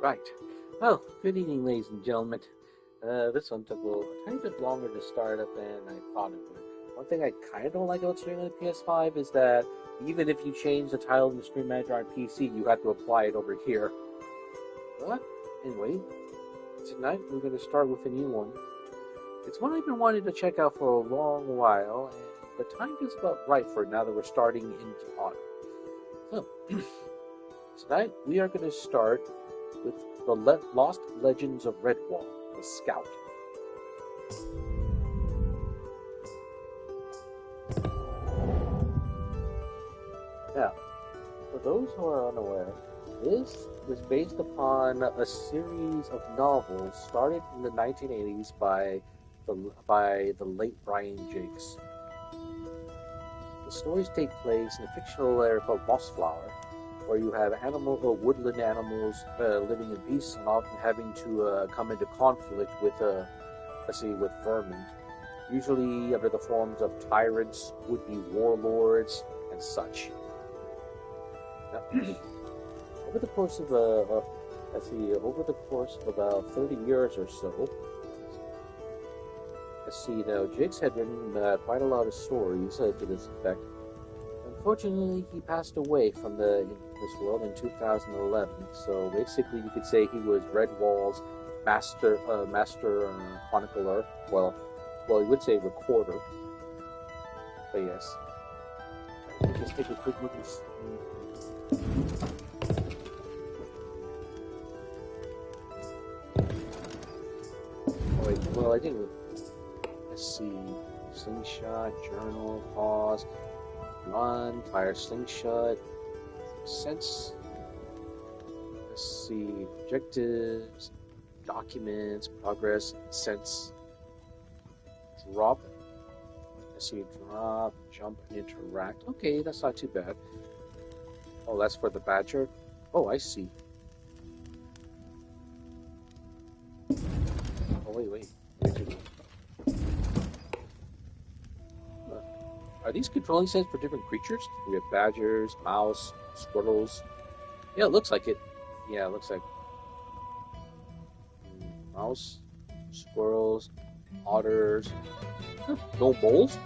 Right. Well, good evening, ladies and gentlemen. This one took a tiny bit longer to start up than I thought it would. One thing I kind of don't like about streaming on the PS5 is that even if you change the title in the Stream Manager on PC, you have to apply it over here. But anyway, tonight we're going to start with a new one. It's one I've been wanting to check out for a long while, and the time is about right for it now that we're starting into autumn. So, tonight we are going to start with the Lost Legends of Redwall, the Scout. Now, for those who are unaware, this was based upon a series of novels started in the 1980s by the late Brian Jakes. The stories take place in a fictional area called Mossflower, where you have woodland animals living in peace and often having to come into conflict with vermin, usually under the forms of tyrants, would-be warlords, and such. Now, over the course of about 30 years or so, Jakes had written quite a lot of stories to this effect. Unfortunately, he passed away from this world in 2011. So basically, you could say he was Redwall's master chronicler. Well, you would say recorder. But yes, let's just take a quick look at this. Oh wait, well I didn't. Let's see. Slingshot, journal, pause. Run, fire slingshot, sense. Let's see, objectives, documents, progress, sense, drop. Let's see, drop, jump, and interact. Okay, that's not too bad. Oh, that's for the badger? Oh, I see. Oh, wait. Are these controlling sets for different creatures? We have badgers, mouse, squirrels. Yeah, it looks like it. Yeah, it looks like mouse, squirrels, otters. Huh, no moles?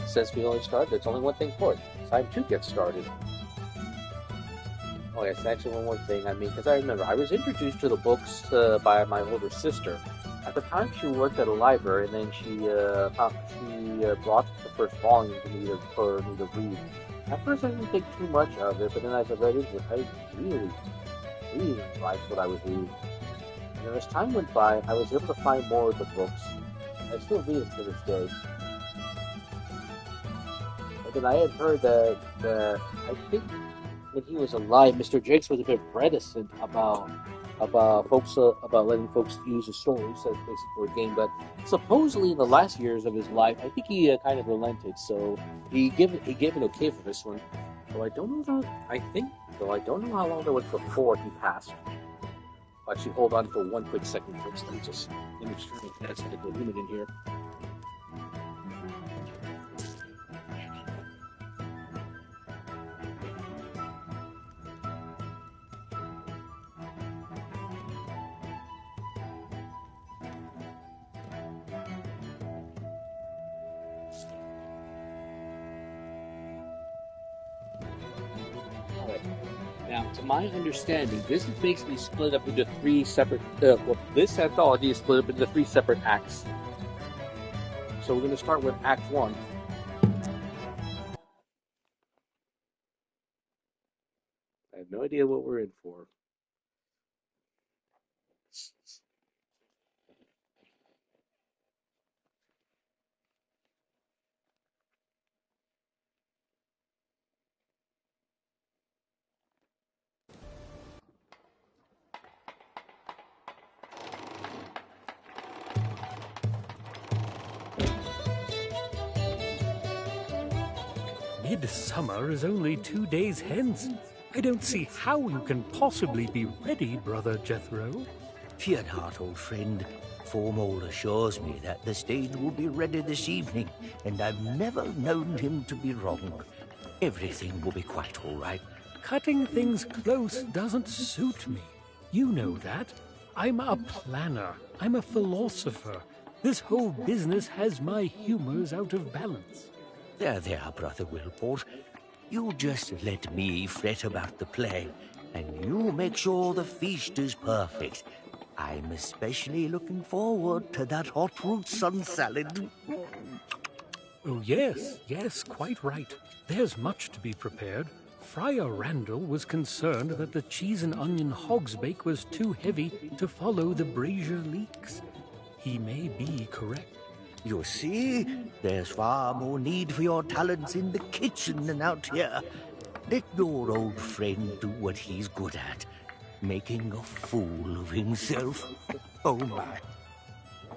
Since we only started, there's only one thing for it. Time to get started. Oh yes, actually one more thing. Because I remember I was introduced to the books by my older sister. At the time, she worked at a library, and then she brought the first volume for me to read. At first, I didn't think too much of it, but then as I read into it, I really liked what I was reading. And as time went by, I was able to find more of the books. I still read them to this day. But then I had heard that I think when he was alive, Mr. Jakes was a bit reticent about letting folks use his stories as basis for a game. But supposedly in the last years of his life, I think he kind of relented. So he gave an okay for this one. So I don't know how long it was before he passed. Actually, hold on for one quick second, folks. Let me just get the limit in here. Now, to my understanding, this is basically split up into three separate. This anthology is split up into three separate acts. So we're going to start with Act 1. I have no idea what we're in for. Midsummer is only 2 days hence. I don't see how you can possibly be ready, Brother Jethro. Fear not, old friend. Formal assures me that the stage will be ready this evening, and I've never known him to be wrong. Everything will be quite all right. Cutting things close doesn't suit me. You know that. I'm a planner. I'm a philosopher. This whole business has my humors out of balance. There, Brother Wilport. You just let me fret about the play, and you make sure the feast is perfect. I'm especially looking forward to that hot root sun salad. Oh, yes, quite right. There's much to be prepared. Friar Randall was concerned that the cheese and onion hogsbake was too heavy to follow the brazier leaks. He may be correct. You see, there's far more need for your talents in the kitchen than out here. Let your old friend do what he's good at, making a fool of himself. Oh, my.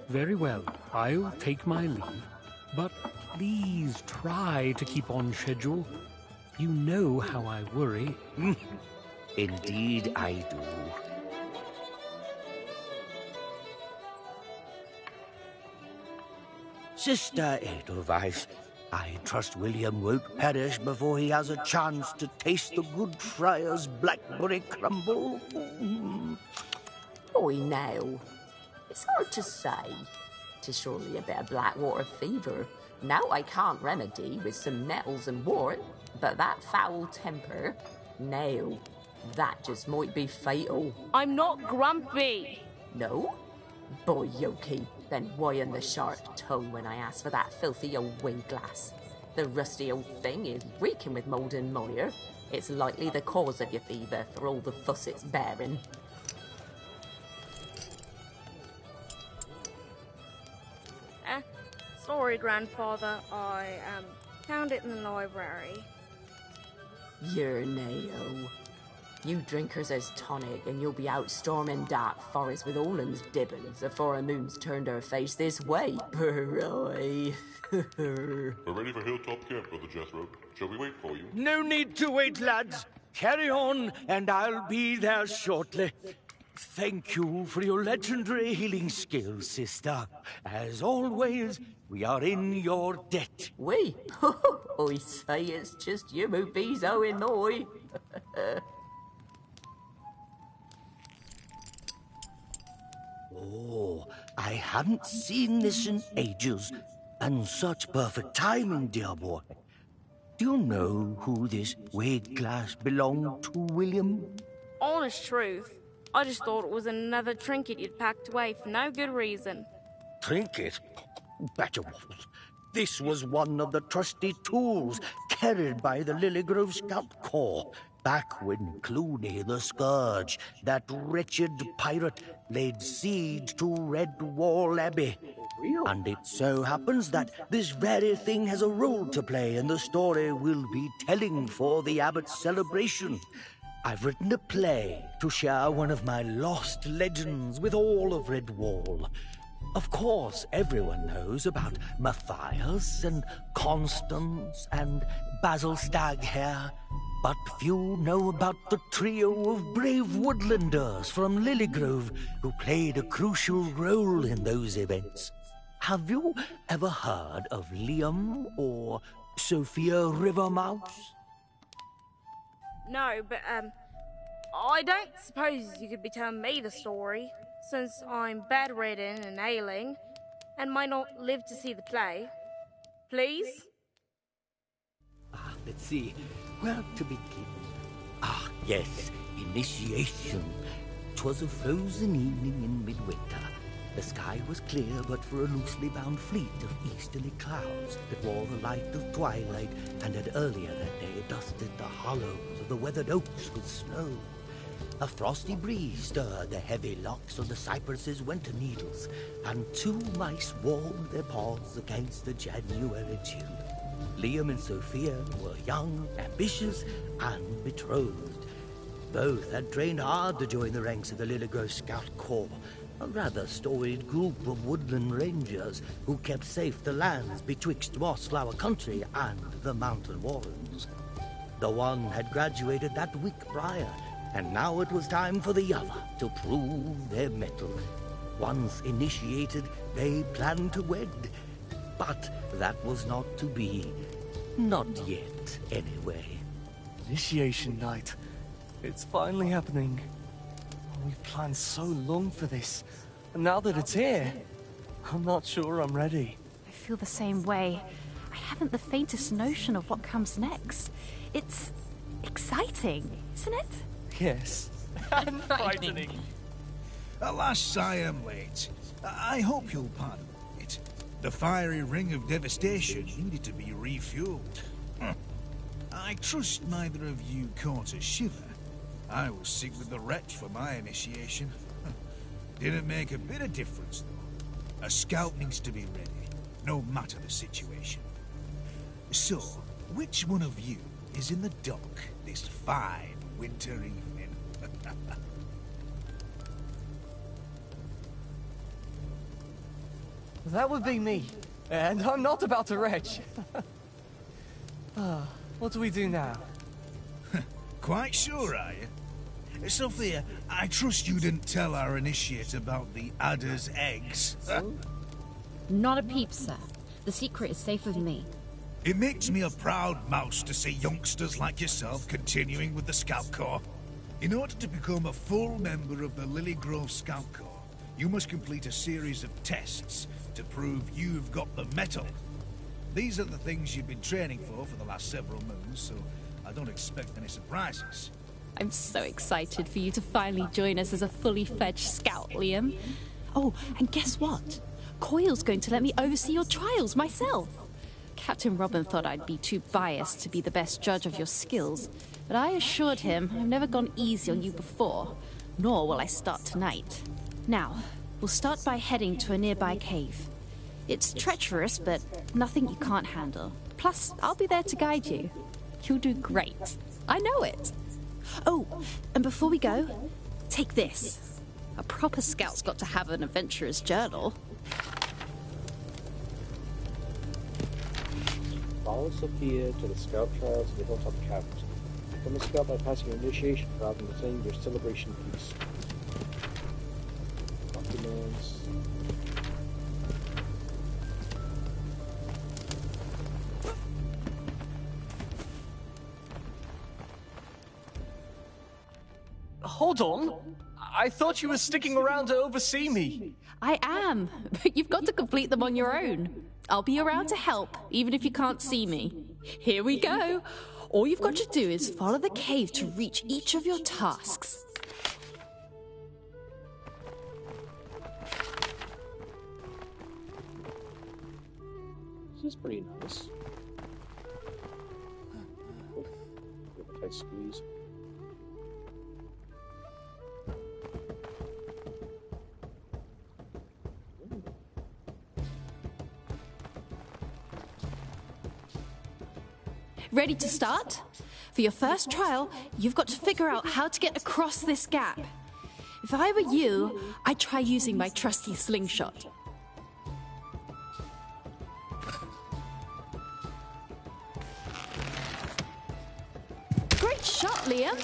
Very well, I'll take my leave. But please try to keep on schedule. You know how I worry. Indeed I do. Sister Edelweiss, I trust William won't perish before he has a chance to taste the good friar's blackberry crumble. Oi, now. It's hard to say. 'Tis surely a bit of blackwater fever. Now I can't remedy with some nettles and wort, but that foul temper, now, that just might be fatal. I'm not grumpy. No? Boy, Yoki, then why in the sharp tongue when I asked for that filthy old wayglass? The rusty old thing is reeking with mould and mire. It's likely the cause of your fever for all the fuss it's bearing. Sorry, Grandfather. I found it in the library. You're Nao. You drinkers as tonic, and you'll be out storming dark forest with all them's dibbins afore a moon's turned her face this way. Burroy. We're ready for Hilltop Camp, Brother Jethro. Shall we wait for you? No need to wait, lads. Carry on, and I'll be there shortly. Thank you for your legendary healing skills, sister. As always, we are in your debt. We? I say it's just you who be so annoyed. Oh, I hadn't seen this in ages, and such perfect timing, dear boy. Do you know who this wayglass belonged to, William? Honest truth, I just thought it was another trinket you'd packed away for no good reason. Trinket? Batterwaffles. This was one of the trusty tools carried by the Lilygrove Scout Corps back when Cluny the Scourge, that wretched pirate, laid siege to Redwall Abbey. And it so happens that this very thing has a role to play in the story we'll be telling for the abbot's celebration. I've written a play to share one of my lost legends with all of Redwall. Of course, everyone knows about Matthias and Constance and Basil Staghair, but few know about the trio of brave woodlanders from Lilygrove who played a crucial role in those events. Have you ever heard of Liam or Sophia Rivermouse? No, but, I don't suppose you could be telling me the story, since I'm bedridden and ailing, and might not live to see the play. Please? Let's see. Where to begin? Yes, initiation. 'Twas a frozen evening in midwinter. The sky was clear but for a loosely bound fleet of easterly clouds that wore the light of twilight and had earlier that day dusted the hollows of the weathered oaks with snow. A frosty breeze stirred the heavy locks of the cypresses' winter needles, and two mice warmed their paws against the January chill. Liam and Sophia were young, ambitious, and betrothed. Both had trained hard to join the ranks of the Lilygrove Scout Corps, a rather storied group of woodland rangers who kept safe the lands betwixt Mossflower Country and the mountain warrens. The one had graduated that week prior, and now it was time for the other to prove their mettle. Once initiated, they planned to wed. But that was not to be. Not yet, anyway. Initiation night. It's finally happening. We've planned so long for this. And now that it's here, I'm not sure I'm ready. I feel the same way. I haven't the faintest notion of what comes next. It's exciting, isn't it? Yes. And frightening. Alas, I am late. I hope you'll pardon it. The fiery ring of devastation needed to be refueled. I trust neither of you caught a shiver. I was sick with the wretch for my initiation. Didn't make a bit of difference, though. A scout needs to be ready, no matter the situation. So, which one of you is in the dock this fine winter evening? That would be me. And I'm not about to retch. What do we do now? Quite sure, are you? Sophia, I trust you didn't tell our initiate about the adder's eggs. Not a peep, sir. The secret is safe with me. It makes me a proud mouse to see youngsters like yourself continuing with the Scout Corps. In order to become a full member of the Lilygrove Scout Corps, you must complete a series of tests to prove you've got the mettle. These are the things you've been training for the last several moons, so I don't expect any surprises. I'm so excited for you to finally join us as a fully fledged scout, Liam. Oh, and guess what? Coyle's going to let me oversee your trials myself. Captain Robin thought I'd be too biased to be the best judge of your skills, but I assured him I've never gone easy on you before, nor will I start tonight. Now, we'll start by heading to a nearby cave. It's treacherous, but nothing you can't handle. Plus, I'll be there to guide you. You'll do great. I know it. Oh, and before we go, take this. A proper scout's got to have an adventurer's journal. Follow Sophia to the scout trials of the Hilltop Caverns. Become a scout by passing your initiation trials and obtaining your celebration piece. Documents. Hold on. I thought you were sticking around to oversee me. I am, but you've got to complete them on your own. I'll be around to help, even if you can't see me. Here we go. All you've got to do is follow the cave to reach each of your tasks. This is pretty nice. Give a tight squeeze. Ready to start? For your first trial, you've got to figure out how to get across this gap. If I were you, I'd try using my trusty slingshot. Great shot, Liam!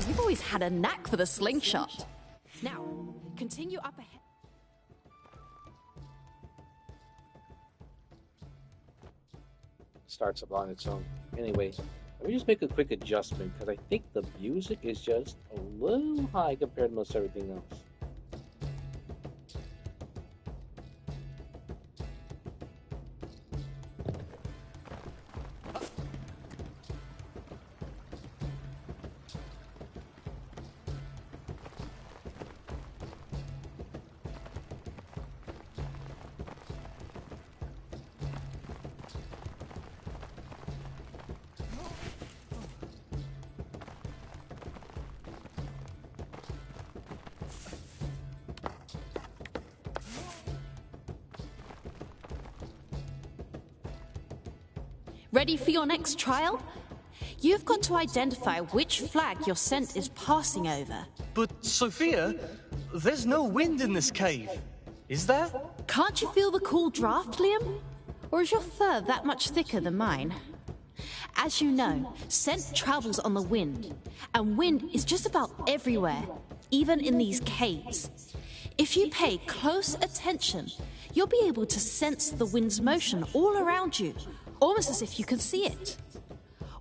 You've always had a knack for the slingshot. Now, continue up ahead. Starts up on its own. Anyway, let me just make a quick adjustment because I think the music is just a little high compared to most everything else. Ready for your next trial? You've got to identify which flag your scent is passing over. But, Sophia, there's no wind in this cave. Is there? Can't you feel the cool draft, Liam? Or is your fur that much thicker than mine? As you know, scent travels on the wind, and wind is just about everywhere, even in these caves. If you pay close attention, you'll be able to sense the wind's motion all around you, almost as if you can see it.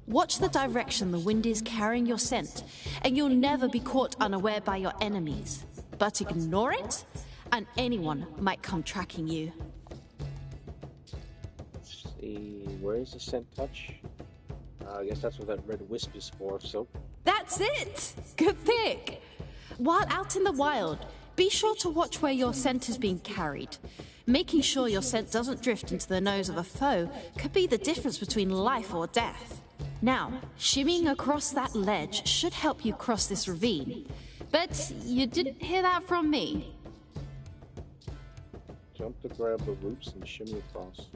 Watch the direction the wind is carrying your scent, and you'll never be caught unaware by your enemies. But ignore it, and anyone might come tracking you. Let's see, where is the scent touch? I guess that's what that red wisp is for, so... That's it! Good pick! While out in the wild, be sure to watch where your scent is being carried. Making sure your scent doesn't drift into the nose of a foe could be the difference between life or death. Now, shimmying across that ledge should help you cross this ravine. But you didn't hear that from me. Jump to grab the roots and shimmy across.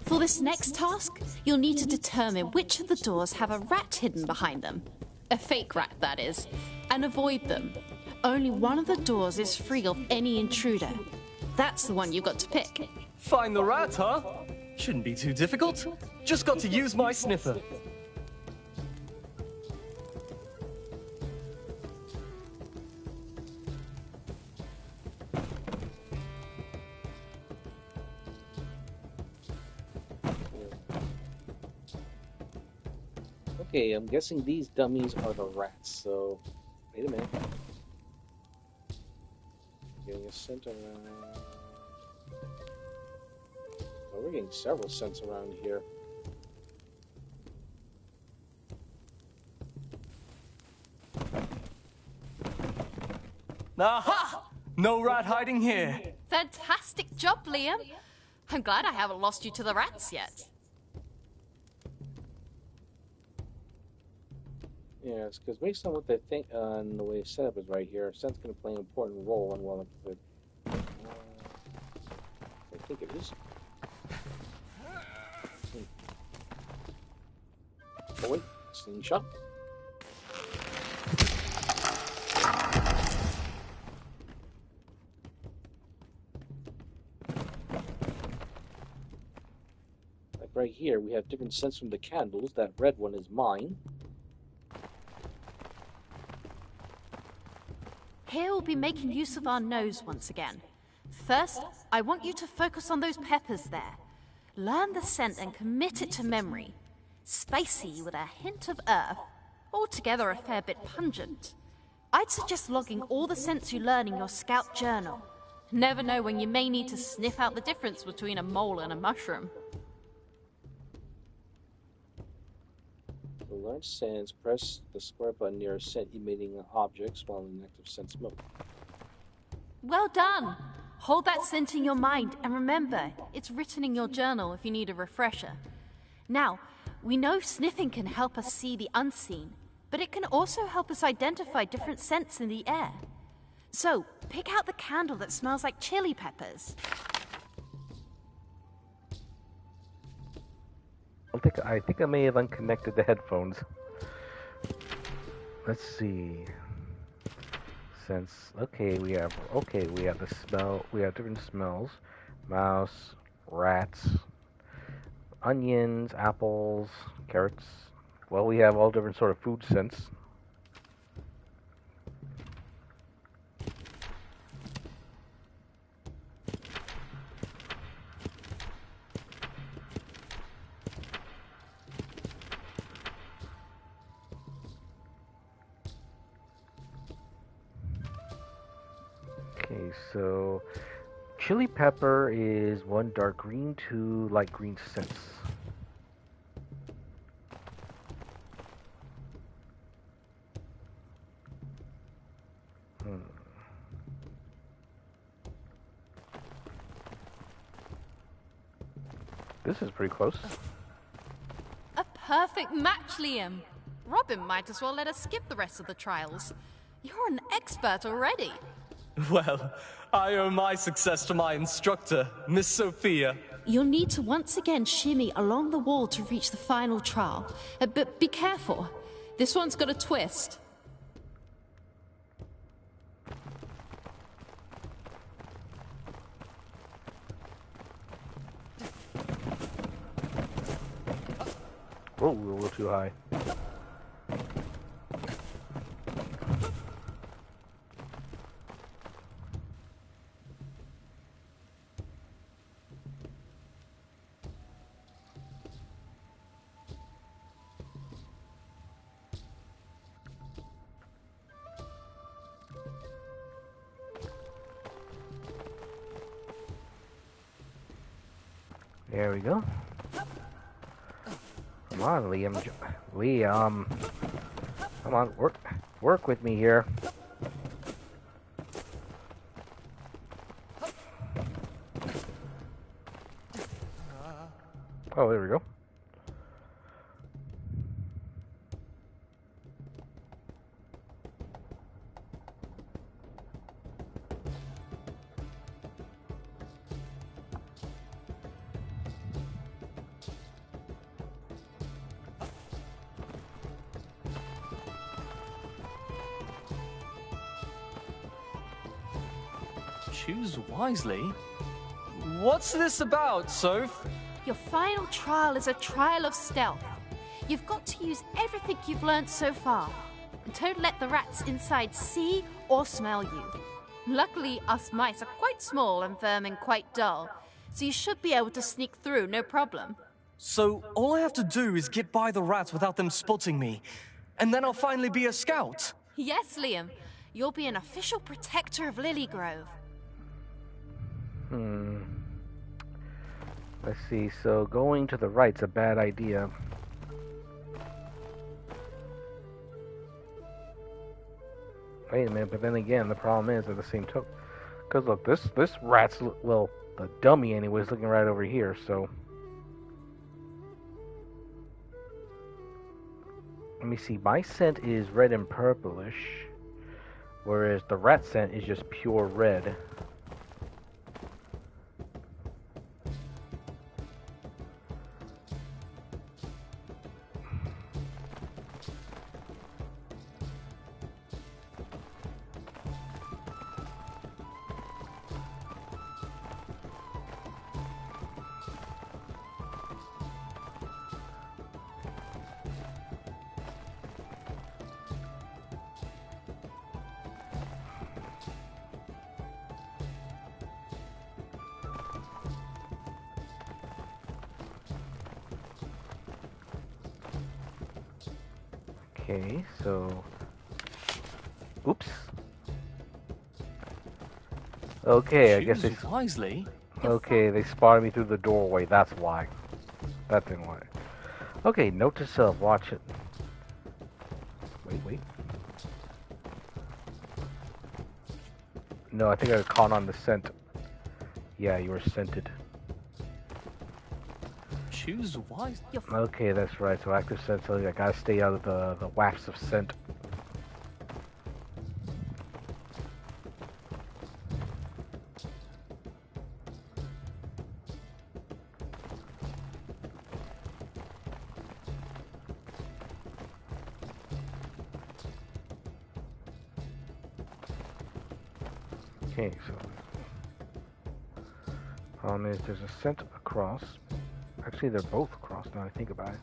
For this next task, you'll need to determine which of the doors have a rat hidden behind them. A fake rat, that is, and avoid them. Only one of the doors is free of any intruder. That's the one you've got to pick. Find the rat, huh? Shouldn't be too difficult. Just got to use my sniffer. Okay, I'm guessing these dummies are the rats, so... Wait a minute. Getting a scent around... Oh, we're getting several scents around here. Aha! No rat hiding here. Fantastic job, Liam. I'm glad I haven't lost you to the rats yet. Yes, because based on what they think on the way the setup is right here, scent's going to play an important role in well the I think it is. Oh wait, slingshot. Like right here, we have different scents from the candles. That red one is mine. Here we'll be making use of our nose once again. First, I want you to focus on those peppers there. Learn the scent and commit it to memory. Spicy with a hint of earth, altogether a fair bit pungent. I'd suggest logging all the scents you learn in your scout journal. Never know when you may need to sniff out the difference between a mole and a mushroom. To learn scents, press the square button near scent emitting objects while in active sense mode. Well done! Hold that scent in your mind and remember, it's written in your journal if you need a refresher. Now, we know sniffing can help us see the unseen, but it can also help us identify different scents in the air. So, pick out the candle that smells like chili peppers. I think I may have unconnected the headphones. Let's see. We have the smell. We have different smells: mouse, rats, onions, apples, carrots. Well, we have all different sort of food scents. Okay, so chili pepper is 1 dark green, 2 light green scents. This is pretty close. perfect match, Liam. Robin might as well let us skip the rest of the trials. You're an expert already. Well, I owe my success to my instructor, Miss Sophia. You'll need to once again shimmy along the wall to reach the final trial. But be careful. This one's got a twist. Oh, we're a little too high. There we go. Come on, Liam. Come on, work with me here. Oh, there we go. Choose wisely? What's this about, Soph? Your final trial is a trial of stealth. You've got to use everything you've learned so far. Don't let the rats inside see or smell you. Luckily, us mice are quite small and vermin quite dull, so you should be able to sneak through, no problem. So all I have to do is get by the rats without them spotting me, and then I'll finally be a scout? Yes, Liam. You'll be an official protector of Lilygrove. Let's see, so going to the right's a bad idea. Wait a minute, but then again, the problem is at the same token. Because look, this rat's, well, the dummy anyway, is looking right over here, so. Let me see, my scent is red and purplish, whereas the rat scent is just pure red. Okay, so... Oops. Okay, I guess they... wisely? Okay, they spotted me through the doorway, that's why. That's why. Okay, note to self, watch it. Wait. No, I think I caught on the scent. Yeah, you were scented. Choose wisely? Okay, that's right. So active scent tells you I gotta stay out of the wafts of scent. Okay, so problem is there's a scent across. Actually, they're both across now I think about it.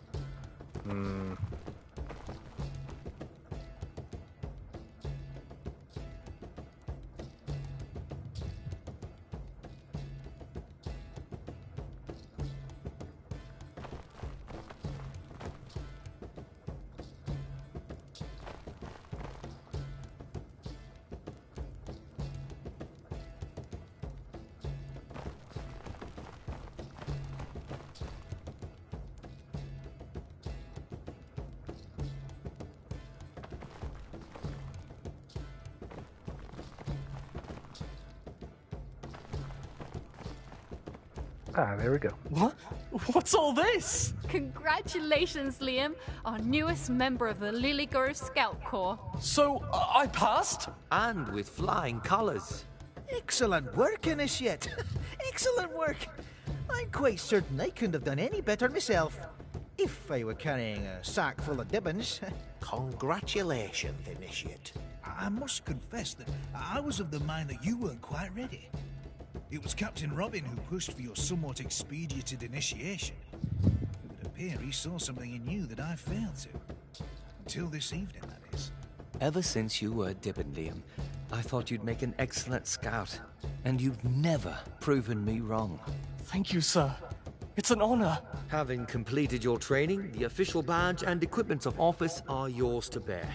Ah, there we go. What? What's all this? Congratulations, Liam, our newest member of the Lilygrove Scout Corps. So, I passed? And with flying colours. Excellent work, Initiate. Excellent work. I'm quite certain I couldn't have done any better myself. If I were carrying a sack full of dibbons. Congratulations, Initiate. I must confess that I was of the mind that you weren't quite ready. It was Captain Robin who pushed for your somewhat expedited initiation. It would appear he saw something in you that I failed to. Until this evening, that is. Ever since you were Dibbon, Liam, I thought you'd make an excellent scout, and you've never proven me wrong. Thank you, sir. It's an honor. Having completed your training, the official badge and equipment of office are yours to bear.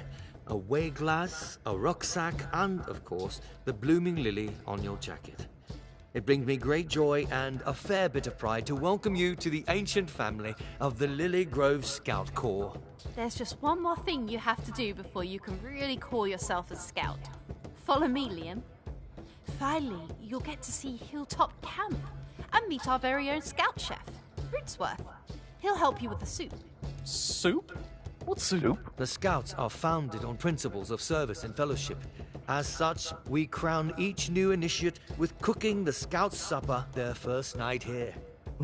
A wayglass, a rucksack, and, of course, the blooming lily on your jacket. It brings me great joy and a fair bit of pride to welcome you to the ancient family of the Lilygrove Scout Corps. There's just one more thing you have to do before you can really call yourself a scout. Follow me, Liam. Finally, you'll get to see Hilltop Camp and meet our very own scout chef, Rootsworth. He'll help you with the soup. Soup? What soup? The Scouts are founded on principles of service and fellowship. As such, we crown each new initiate with cooking the Scouts' supper their first night here.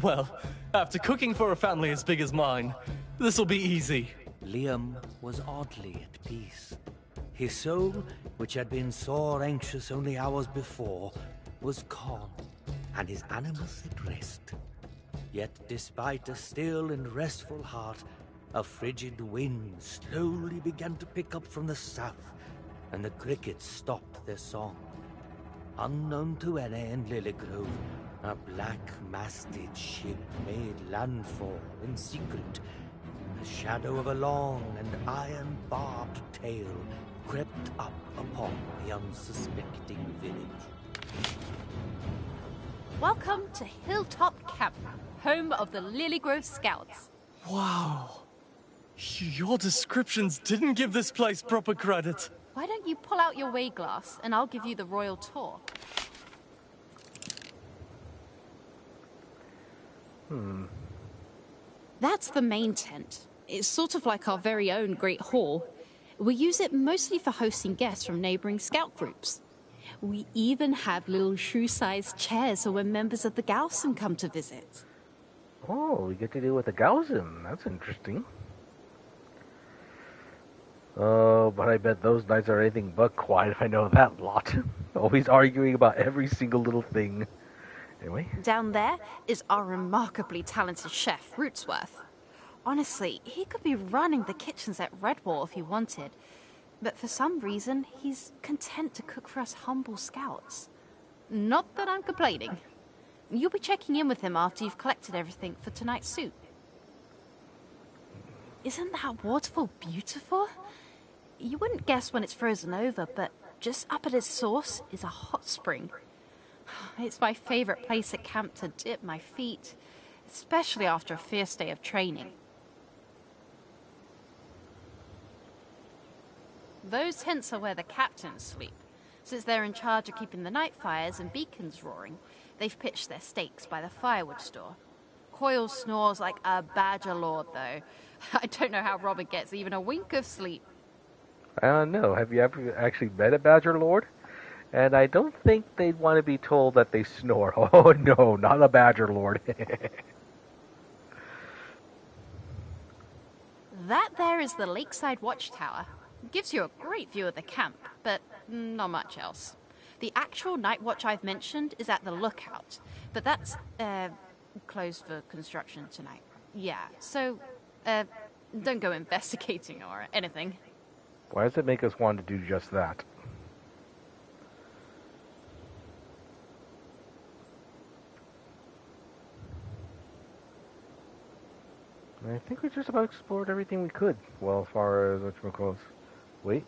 Well, after cooking for a family as big as mine, this'll be easy. Liam was oddly at peace. His soul, which had been sore anxious only hours before, was calm, and his animals at rest. Yet despite a still and restful heart, a frigid wind slowly began to pick up from the south, and the crickets stopped their song. Unknown to any in Lilygrove, a black-masted ship made landfall in secret. The shadow of a long and iron-barbed tail crept up upon the unsuspecting village. Welcome to Hilltop Camp, home of the Lilygrove Scouts. Wow. Your descriptions didn't give this place proper credit. Why don't you pull out your wayglass and I'll give you the royal tour. That's the main tent. It's sort of like our very own Great Hall. We use it mostly for hosting guests from neighboring scout groups. We even have little shoe-sized chairs for when members of the Gausen come to visit. Oh, we get to deal with the Gausen. That's interesting. Oh, but I bet those knights are anything but quiet if I know that lot. Always arguing about every single little thing. Anyway. Down there is our remarkably talented chef, Rootsworth. Honestly, he could be running the kitchens at Redwall if he wanted. But for some reason, he's content to cook for us humble scouts. Not that I'm complaining. You'll be checking in with him after you've collected everything for tonight's soup. Isn't that waterfall beautiful? You wouldn't guess when it's frozen over, but just up at its source is a hot spring. It's my favorite place at camp to dip my feet, especially after a fierce day of training. Those tents are where the captains sleep. Since they're in charge of keeping the night fires and beacons roaring, they've pitched their stakes by the firewood store. Coyle snores like a badger lord, though. I don't know how Robert gets even a wink of sleep. I don't know. Have you ever actually met a badger lord? And I don't think they'd want to be told that they snore. Oh, no, not a badger lord. That there is the lakeside watchtower. It gives you a great view of the camp, but not much else. The actual night watch I've mentioned is at the lookout, but that's closed for construction tonight. Yeah, so don't go investigating or anything. Why does it make us want to do just that? I think we just about explored everything we could. Well, as far as whatchamacallit. Wait.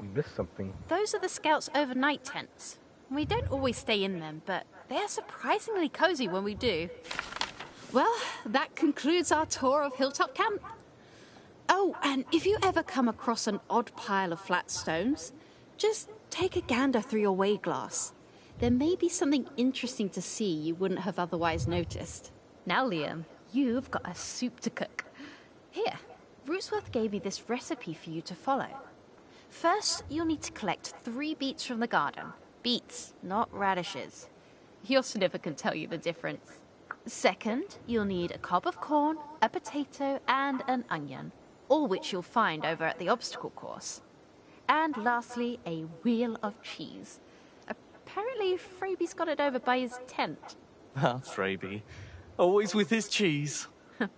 We missed something. Those are the scouts' overnight tents. We don't always stay in them, but they are surprisingly cozy when we do. Well, that concludes our tour of Hilltop Camp. Oh, and if you ever come across an odd pile of flat stones, just take a gander through your wayglass. there may be something interesting to see you wouldn't have otherwise noticed. Now, Liam, you've got a soup to cook. Here, Rootsworth gave me this recipe for you to follow. First, you'll need to collect 3 beets from the garden. Beets, not radishes. Your sniffer can tell you the difference. Second, you'll need a cob of corn, a potato, and an onion, all which you'll find over at the obstacle course. And lastly, a wheel of cheese. Apparently, Freeby's got it over by his tent. Ah, Freeby. Always with his cheese.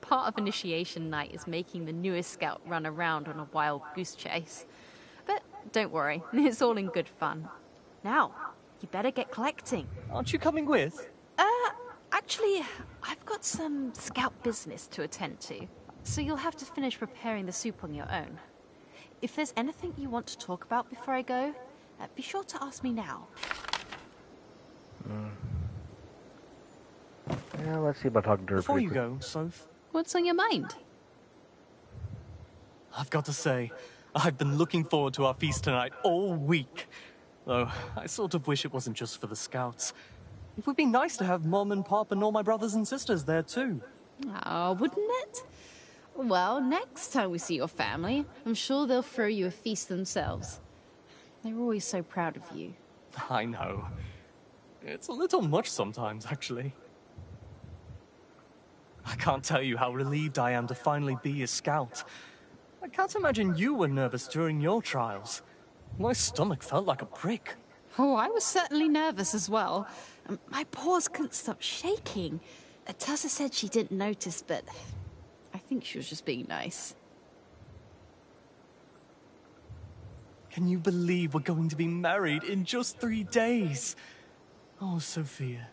Part of initiation night is making the newest scout run around on a wild goose chase. But don't worry, it's all in good fun. Now, you better get collecting. Aren't you coming with? Actually, I've got some scout business to attend to, so you'll have to finish preparing the soup on your own. If there's anything you want to talk about before I go, be sure to ask me now. Yeah, let's see about talking to her. Before you go, Soph. What's on your mind? I've got to say, I've been looking forward to our feast tonight all week. Though, I sort of wish it wasn't just for the scouts. It would be nice to have Mom and Pop and all my brothers and sisters there too. Oh, wouldn't it? Well, next time we see your family, I'm sure they'll throw you a feast themselves. They're always so proud of you. I know. It's a little much sometimes, actually. I can't tell you how relieved I am to finally be a scout. I can't imagine you were nervous during your trials. My stomach felt like a brick. Oh, I was certainly nervous as well. My paws couldn't stop shaking. Tessa said she didn't notice, but I think she was just being nice. Can you believe we're going to be married in just 3 days? Oh, Sophia,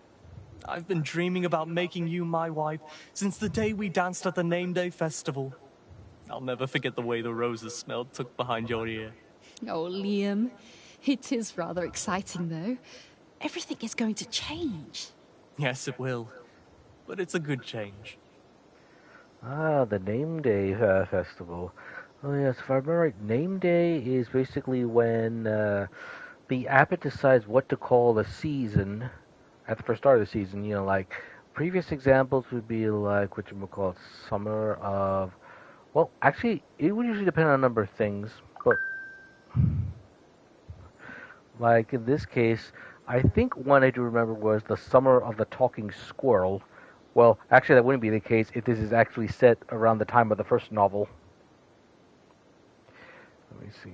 I've been dreaming about making you my wife since the day we danced at the Name Day Festival. I'll never forget the way the roses smelled tucked behind your ear. Oh, Liam, it is rather exciting, though. Everything is going to change. Yes, it will. But it's a good change. Ah, the Name Day Festival. Oh yes, if I remember right, Name Day is basically when the abbot decides what to call the season at the first start of the season. You know, like previous examples would be like whatchamacallit, summer of. Well, actually, it would usually depend on a number of things, but like in this case, I think one I do remember was the summer of the talking squirrel. Well, actually, that wouldn't be the case if this is actually set around the time of the first novel. Let me see.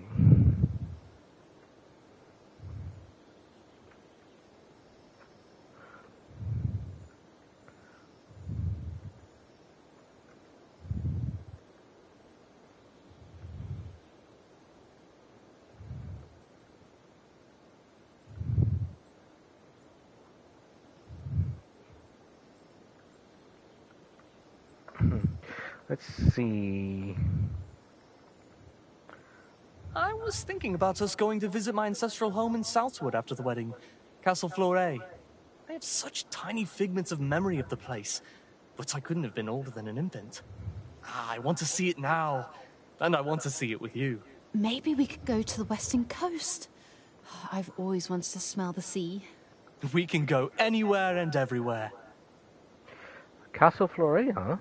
Let's see. I was thinking about us going to visit my ancestral home in Southwood after the wedding. Castle Fleuret. I have such tiny figments of memory of the place, but I couldn't have been older than an infant. I want to see it now, and I want to see it with you. Maybe we could go to the western coast. I've always wanted to smell the sea. We can go anywhere and everywhere. Castle Fleuret, huh?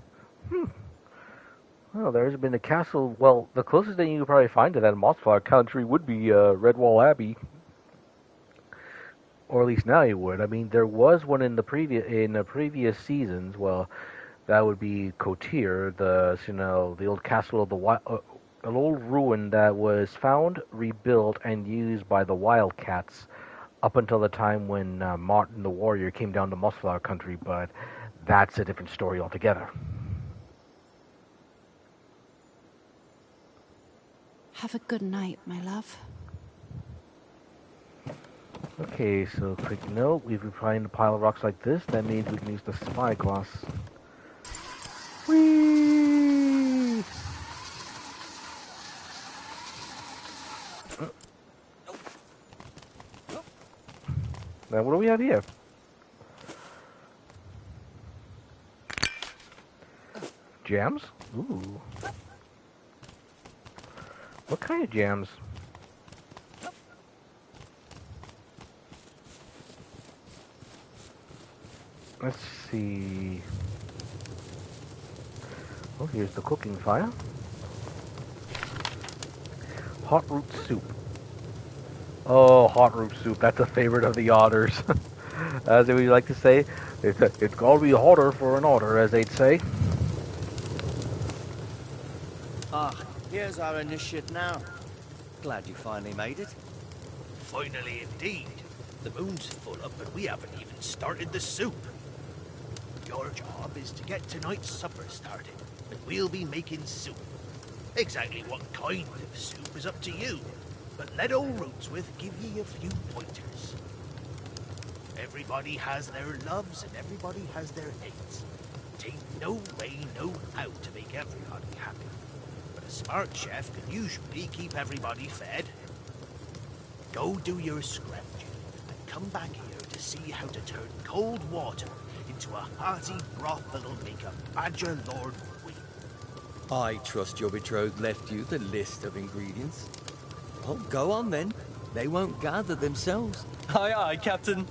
Well, there's been a castle. Well, the closest thing you could probably find to that in Mossflower Country would be Redwall Abbey, or at least now you would. I mean, there was one in the previous seasons. Well, that would be Cotir, the old castle of an old ruin that was found, rebuilt, and used by the Wildcats up until the time when Martin the Warrior came down to Mossflower Country. But that's a different story altogether. Have a good night, my love. Okay, so quick note, if we find a pile of rocks like this, that means we can use the spyglass. Whee! Now what do we have here? Jams? Ooh. What kind of jams? Let's see. Oh, here's the cooking fire. Hot root soup. Oh, hot root soup. That's a favorite of the otters. As we like to say, it's gotta be hotter for an otter, as they'd say. Ah, here's our initiate now. Glad you finally made it. Finally indeed. The moon's full up and we haven't even started the soup. Your job is to get tonight's supper started, and we'll be making soup. Exactly what kind of soup is up to you, but let old Rootswith give ye a few pointers. Everybody has their loves and everybody has their hates. Tain't no way, no how to make everybody happy. But a smart chef can usually keep everybody fed. Go do your scrounging and come back here to see how to turn cold water into a hearty broth that'll make a badger lord weep. I trust your betrothed left you the list of ingredients. Oh, go on then. They won't gather themselves. Aye, aye, Captain.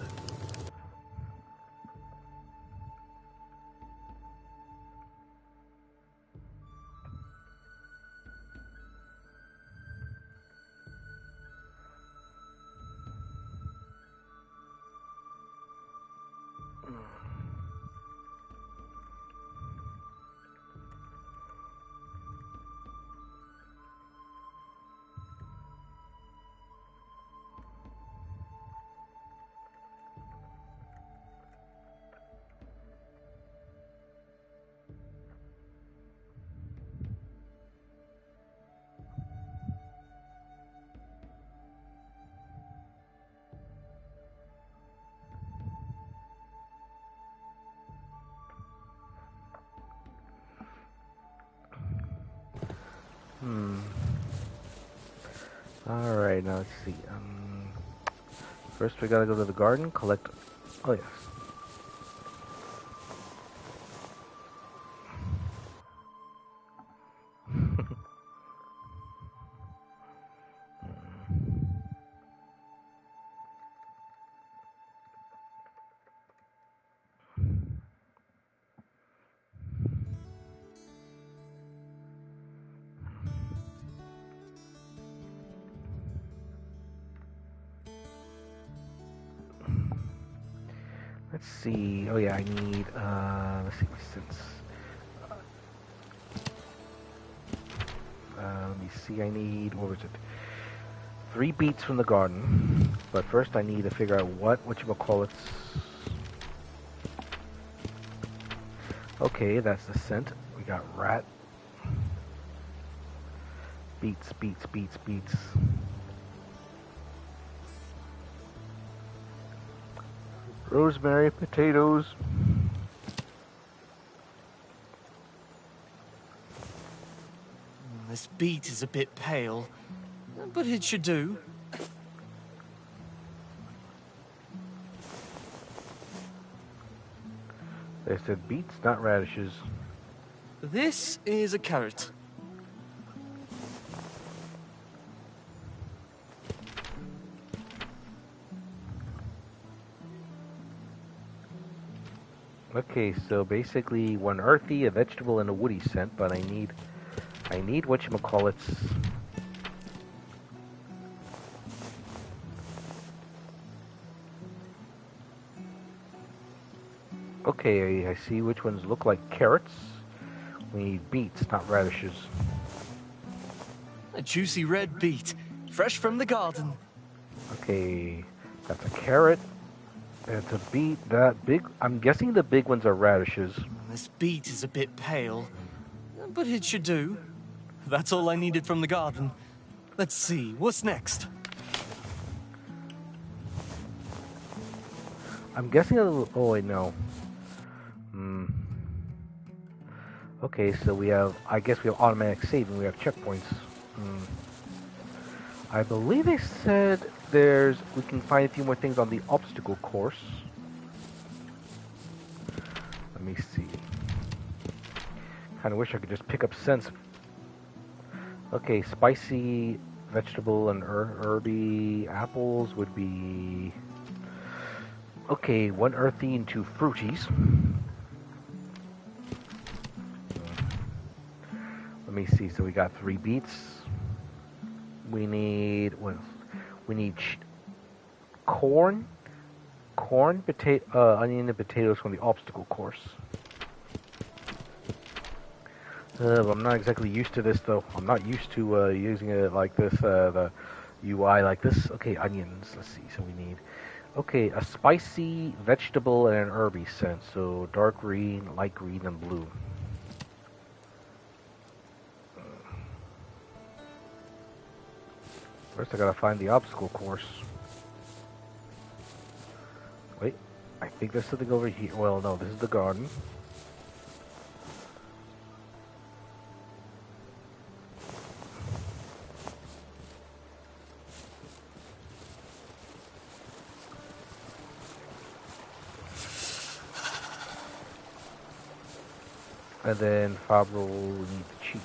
Alright, now let's see. First we gotta go to the garden, collect... Oh, yes. Let's see. Oh yeah, I need. Let's see my sense. Let me see. I need. What was it? 3 beets from the garden. But first, I need to figure out what whatchamacallits. Okay, that's the scent. We got rat. Beets, beets, beets, beets. Rosemary, potatoes. This beet is a bit pale, but it should do. They said beets, not radishes. This is a carrot. Okay, so basically one earthy, a vegetable, and a woody scent, but I need whatchamacallits. Okay, I see which ones look like carrots. We need beets, not radishes. A juicy red beet, fresh from the garden. Okay, that's a carrot. It's a beet. That big. I'm guessing the big ones are radishes. This beet is a bit pale, but it should do. That's all I needed from the garden. Let's see, what's next? I'm guessing a little. Oh wait, no. Okay, so we have. I guess we have automatic saving. We have checkpoints. I believe they said we can find a few more things on the obstacle course. Let me see. Kind of wish I could just pick up scents. Okay, spicy vegetable and herby apples would be Okay, 1 earthy and 2 fruities. Let me see. So we got 3 beets. We need what else? We need corn, potato, onion, and potatoes from the obstacle course. I'm not exactly used to this though. I'm not used to using it like this. The UI like this. Okay, onions. Let's see. So we need. Okay, a spicy vegetable and an herby scent. So dark green, light green, and blue. First, I gotta find the obstacle course. Wait, I think there's something over here. Well, no, this is the garden. And then Fabro will need the cheese.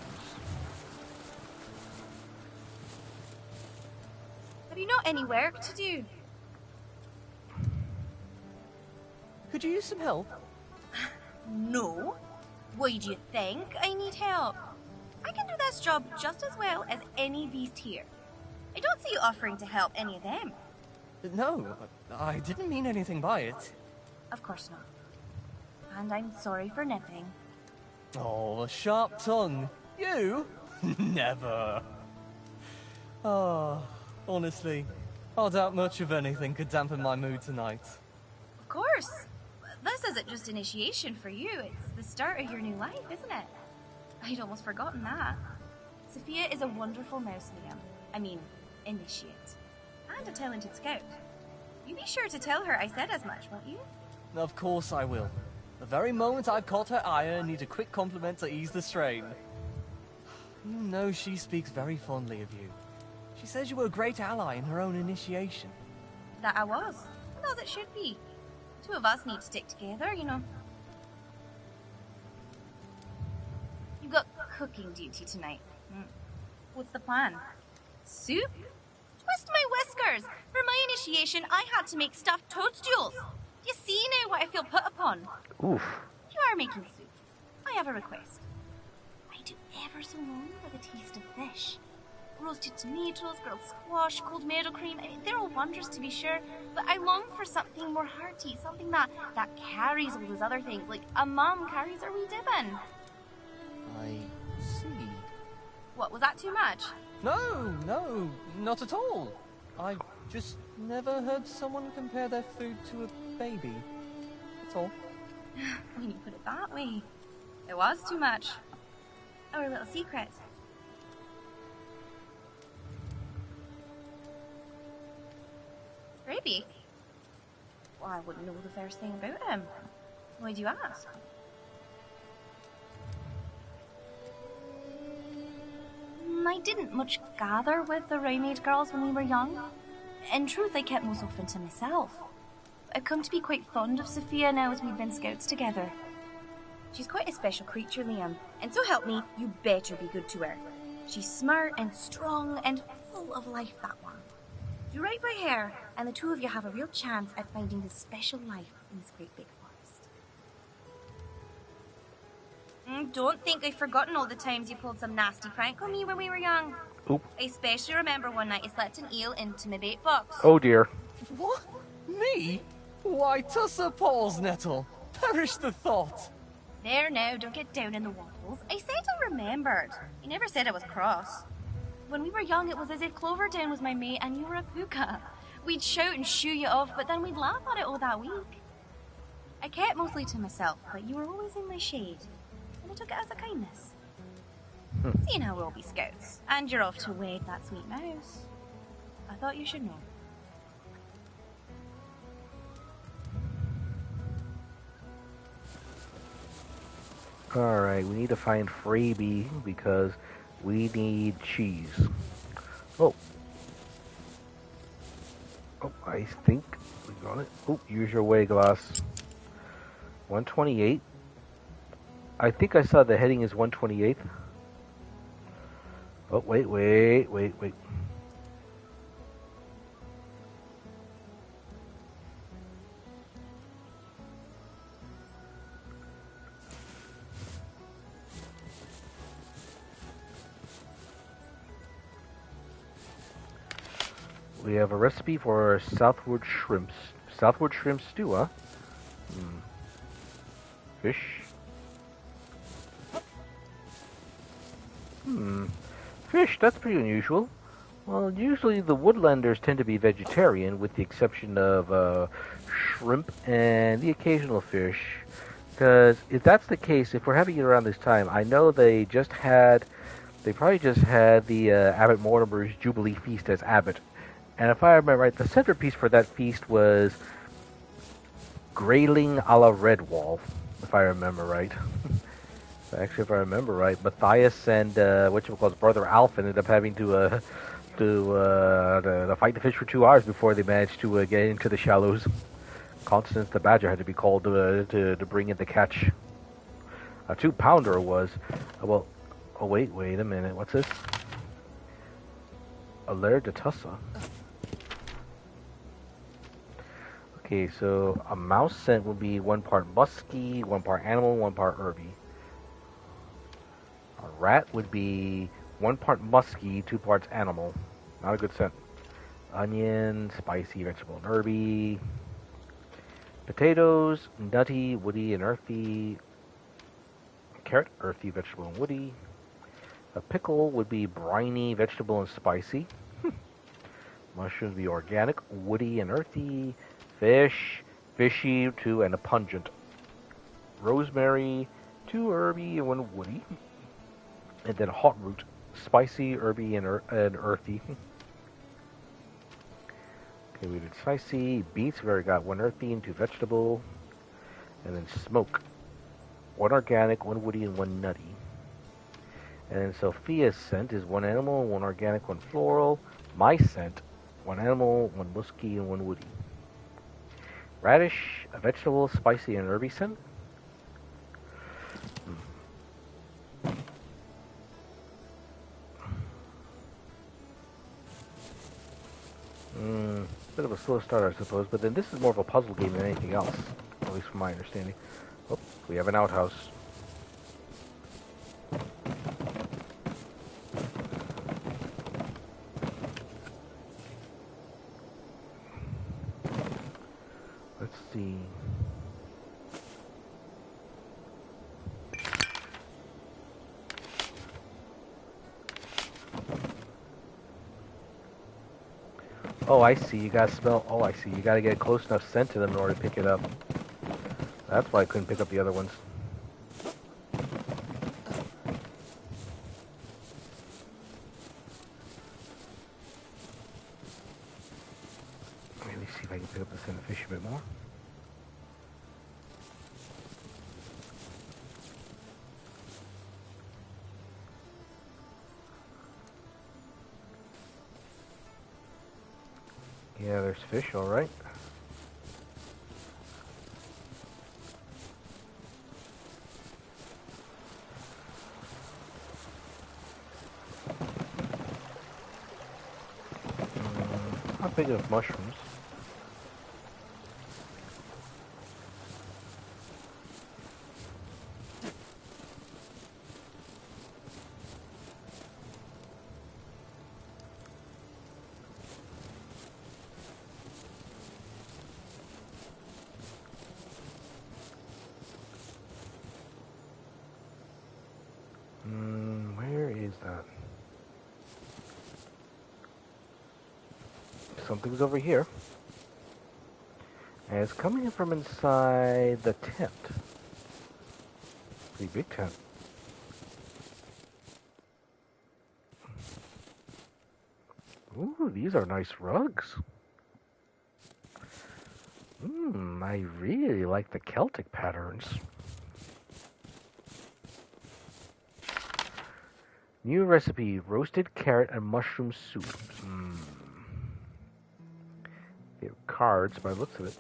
Have you not any work to do? Could you use some help? No. Why do you think I need help? I can do this job just as well as any beast here. I don't see you offering to help any of them. No, I didn't mean anything by it. Of course not. And I'm sorry for nipping. Oh, a sharp tongue. You? Never. Oh, honestly, I doubt much of anything could dampen my mood tonight. Of course. This isn't just initiation for you. It's the start of your new life, isn't it? I'd almost forgotten that. Sophia is a wonderful mausoleum. I mean, initiate. And a talented scout. You be sure to tell her I said as much, won't you? Of course I will. The very moment I've caught her ire, I need a quick compliment to ease the strain. You know she speaks very fondly of you. She says you were a great ally in her own initiation. That I was. And as it should be. 2 of us need to stick together, you know. You've got cooking duty tonight. What's the plan? Soup? Twist my whiskers! For my initiation, I had to make stuffed toadstools. You see now what I feel put upon. Oof. You are making soup. I have a request. I do ever so long for the taste of fish. Roasted tomatoes, grilled squash, cold meadow cream. I mean, they're all wonders to be sure, but I long for something more hearty, something that carries all those other things, like a mum carries her wee dibbin. I see. What, was that too much? No, not at all. I just never heard someone compare their food to a baby. That's all. When you put it that way, it was too much. Our little secret. Baby? Well, I wouldn't know the first thing about him. Why'd you ask? I didn't much gather with the Raymade girls when we were young. In truth, I kept most often to myself. I've come to be quite fond of Sophia now as we've been scouts together. She's quite a special creature, Liam, and so help me, you better be good to her. She's smart and strong and full of life, that one. Do right by her, and the 2 of you have a real chance at finding this special life in this great big forest. Don't think I've forgotten all the times you pulled some nasty prank on me when we were young. Oop. I especially remember one night you slipped an eel into my bait box. Oh dear. What? Me? Why, Tussa Paws Nettle. Perish the thought. There now, don't get down in the wattles. I said I remembered. I never said I was cross. When we were young, it was as if Cloverdown was my mate and you were a puka. We'd shout and shoo you off, but then we'd laugh at it all that week. I kept mostly to myself, but you were always in my shade, and I took it as a kindness. Seeing how we'll be scouts, and you're off to wed that sweet mouse, I thought you should know. Alright, we need to find Freebie because we need cheese. Oh, I think we got it. Oh, use your wayglass. 128. I think I saw the heading is 128. Oh, wait. We have a recipe for southward shrimps. Southward shrimp stew, huh? Fish. Fish, that's pretty unusual. Well, usually the woodlanders tend to be vegetarian, with the exception of shrimp and the occasional fish. Because if that's the case, if we're having it around this time, I know they probably just had the Abbot Mortimer's Jubilee Feast as Abbot. And if I remember right, the centerpiece for that feast was grayling a la Redwall, if I remember right. Actually, if I remember right, Matthias and whatchamacallit's brother Alf ended up having to fight the fish for 2 hours before they managed to get into the shallows. Constance the Badger had to be called to bring in the catch. A 2-pounder was. Oh, wait a minute. What's this? Alert de Tussa. Okay, so a mouse scent would be 1 part musky, 1 part animal, 1 part herby. A rat would be 1 part musky, 2 parts animal. Not a good scent. Onion, spicy, vegetable, and herby. Potatoes, nutty, woody, and earthy. Carrot, earthy, vegetable, and woody. A pickle would be briny, vegetable, and spicy. Mushrooms would be organic, woody, and earthy. Fish, fishy, 2, and a pungent. Rosemary, 2 herby, and 1 woody. And then hot root, spicy, herby, and earthy. Okay, we did spicy. Beets, we already got 1 earthy and 2 vegetable. And then smoke, 1 organic, 1 woody, and 1 nutty. And then Sophia's scent is 1 animal, 1 organic, 1 floral. My scent, 1 animal, 1 musky, and 1 woody. Radish, a vegetable, spicy, and herby scent. Bit of a slow start, I suppose, but then this is more of a puzzle game than anything else, at least from my understanding. Oh, we have an outhouse. Let's see. Oh, I see. You gotta smell. Oh, I see. You gotta get a close enough scent to them in order to pick it up. That's why I couldn't pick up the other ones. Let me see if I can pick up the scent of fish a bit more. Yeah, there's fish, alright. Not big enough mushrooms. Where is that? Something's over here. And it's coming in from inside the tent. Pretty big tent. Ooh, these are nice rugs. I really like the Celtic patterns. New recipe, roasted carrot and mushroom soup. They have cards by the looks of it.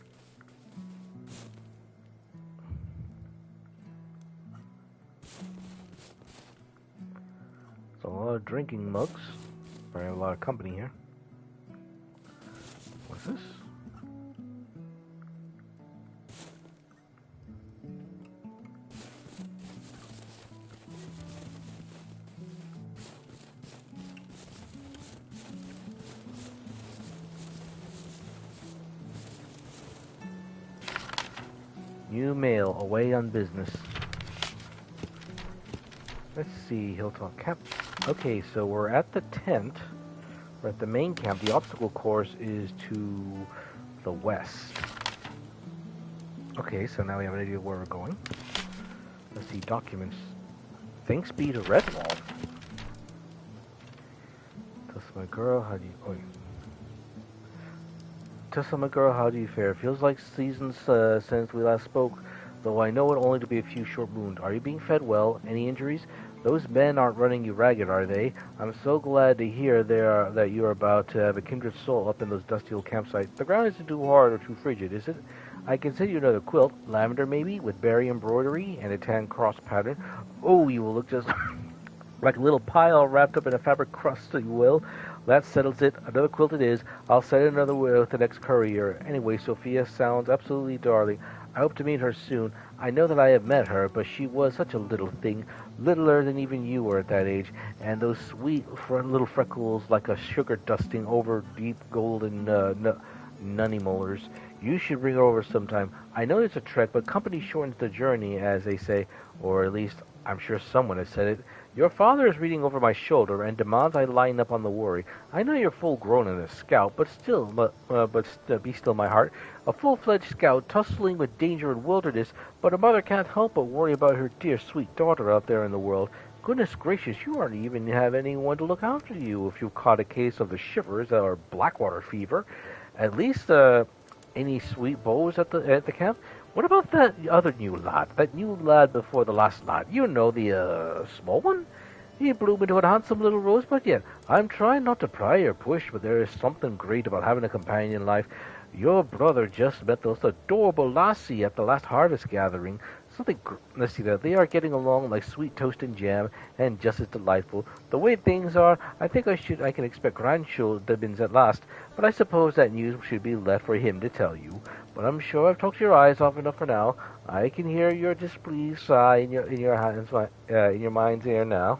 It's a lot of drinking mugs. I have a lot of company here. What's this? New mail, away on business. Let's see, Hilltop Camp. Okay, so we're at the tent. We're at the main camp. The obstacle course is to the west. Okay, so now we have an idea of where we're going. Let's see, documents. Thanks be to Redwall. Tell my girl, how do you... Oh, tell my girl, how do you fare? Feels like seasons since we last spoke, though I know it only to be a few short wounds. Are you being fed well? Any injuries? Those men aren't running you ragged, are they? I'm so glad to hear that you're about to have a kindred soul up in those dusty old campsites. The ground isn't too hard or too frigid, is it? I can send you another quilt, lavender maybe, with berry embroidery and a tan cross pattern. Oh, you will look just like a little pile wrapped up in a fabric crust, you will. That settles it. Another quilt it is. I'll send another with the next courier. Anyway, Sophia sounds absolutely darling. I hope to meet her soon. I know that I have met her, but she was such a little thing, littler than even you were at that age, and those sweet little freckles like a sugar dusting over deep golden nunny molars. You should bring her over sometime. I know it's a trek, but company shortens the journey, as they say, or at least I'm sure someone has said it. Your father is reading over my shoulder and demands I line up on the worry. I know you're full grown and a scout, but be still my heart. A full-fledged scout tussling with danger and wilderness, but a mother can't help but worry about her dear sweet daughter out there in the world. Goodness gracious, you aren't even have anyone to look after you if you've caught a case of the shivers or blackwater fever. At least, any sweet beaux at the camp? What about that other new lad? That new lad before the last lad? You know, the small one? He blew into a handsome little rosebud yet. I'm trying not to pry or push, but there is something great about having a companion in life. Your brother just met those adorable lassie at the last harvest gathering. Let's see that. They are getting along like sweet toast and jam, and just as delightful. The way things are, I think I can expect grandchildren at last, but I suppose that news should be left for him to tell you. But I'm sure I've talked your eyes off enough for now. I can hear your displeased sigh in your mind's ear now.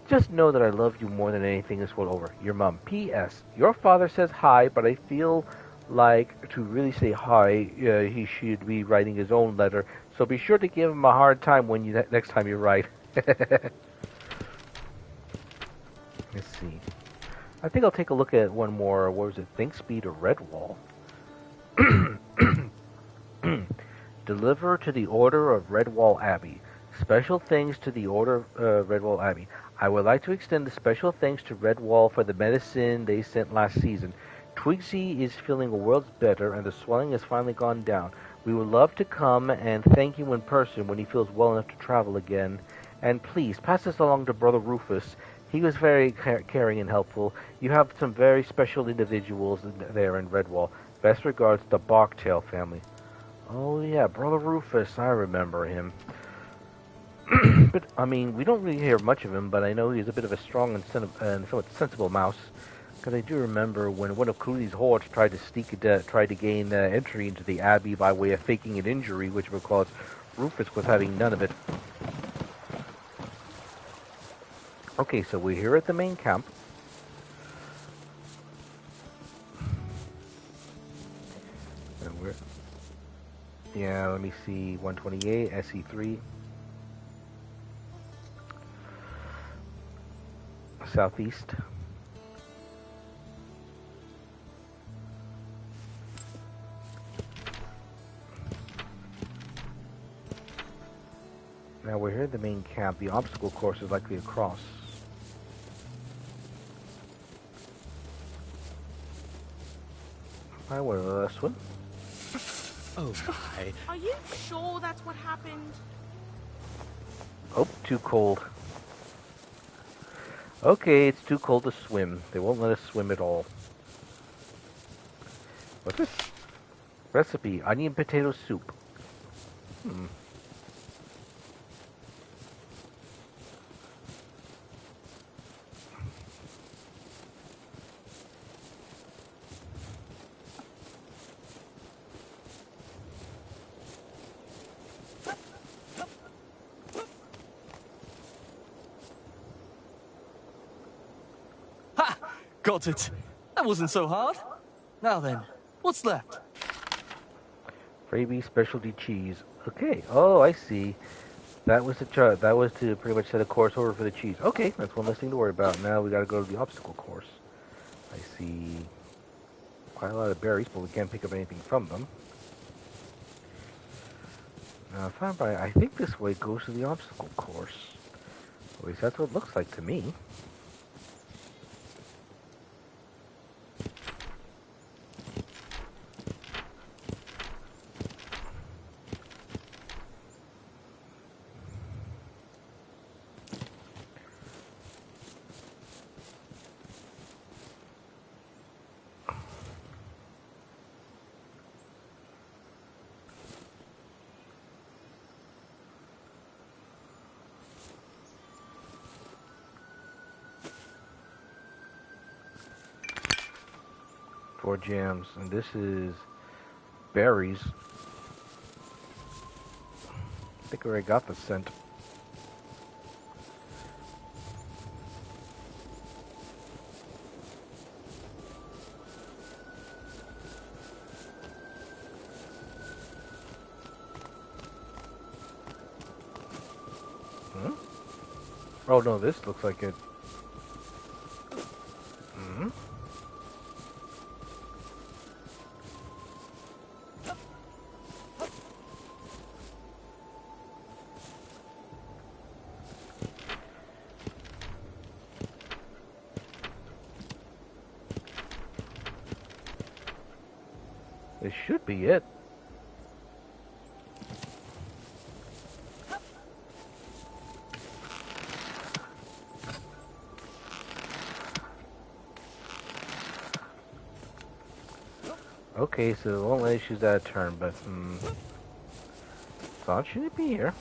Just know that I love you more than anything this world over. Your mom. P.S. Your father says hi, but I feel like to really say hi, he should be writing his own letter. So be sure to give him a hard time when next time you write. Let's see. I think I'll take a look at one more. What was it? Thanks be to Redwall. Deliver to the Order of Redwall Abbey. Special thanks to the Order of Redwall Abbey. I would like to extend the special thanks to Redwall for the medicine they sent last season. Twigsy is feeling a world better, and the swelling has finally gone down. We would love to come and thank you in person when he feels well enough to travel again. And please, pass this along to Brother Rufus. He was very caring and helpful. You have some very special individuals there in Redwall. Best regards, the Barktail family. Oh yeah, Brother Rufus, I remember him. But, I mean, we don't really hear much of him, but I know he's a bit of a strong and somewhat sensible mouse. Because I do remember when one of Cluny's hordes tried to gain entry into the Abbey by way of faking an injury, which because Rufus was having none of it. Okay, so we're here at the main camp. And we're... Yeah, let me see. 128, SE3. Southeast. Now we're here at the main camp. The obstacle course is likely across. I will swim. Oh my. Are you sure that's what happened? Oh, too cold. Okay, it's too cold to swim. They won't let us swim at all. What's this? Recipe, onion potato soup. Got it. That wasn't so hard. Now then, what's left? Freebie specialty cheese. Okay. Oh, I see. That was the chart. That was to pretty much set a course over for the cheese. Okay, that's one less thing to worry about. Now we got to go to the obstacle course. I see quite a lot of berries, but we can't pick up anything from them. Now, if I'm right, I think this way goes to the obstacle course. At least that's what it looks like to me. Four jams, and this is berries. I think I already got the scent. Hmm? Oh no, this looks like it. Hmm? This should be it. Okay, so it won't let you choose that turn, but thought shouldn't be here.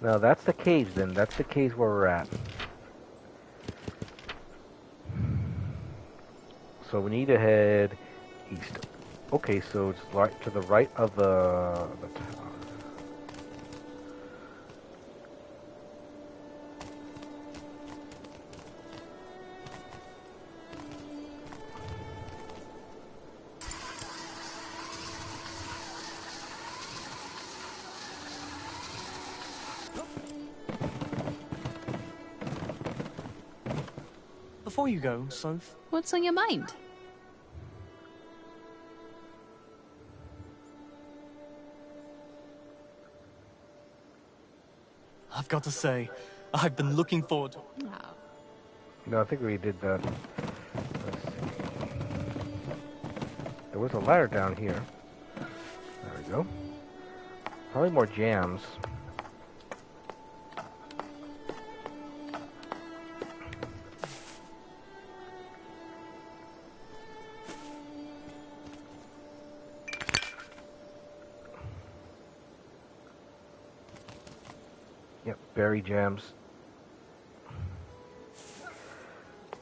No, that's the cave then. That's the cave where we're at. So we need to head east. Okay, so it's right to the right of the tower. Before you go, Soph. What's on your mind? I've got to say, I've been looking forward to it. No, I think we did that. Let's see. There was a ladder down here. There we go. Probably more jams. Yep, berry jams.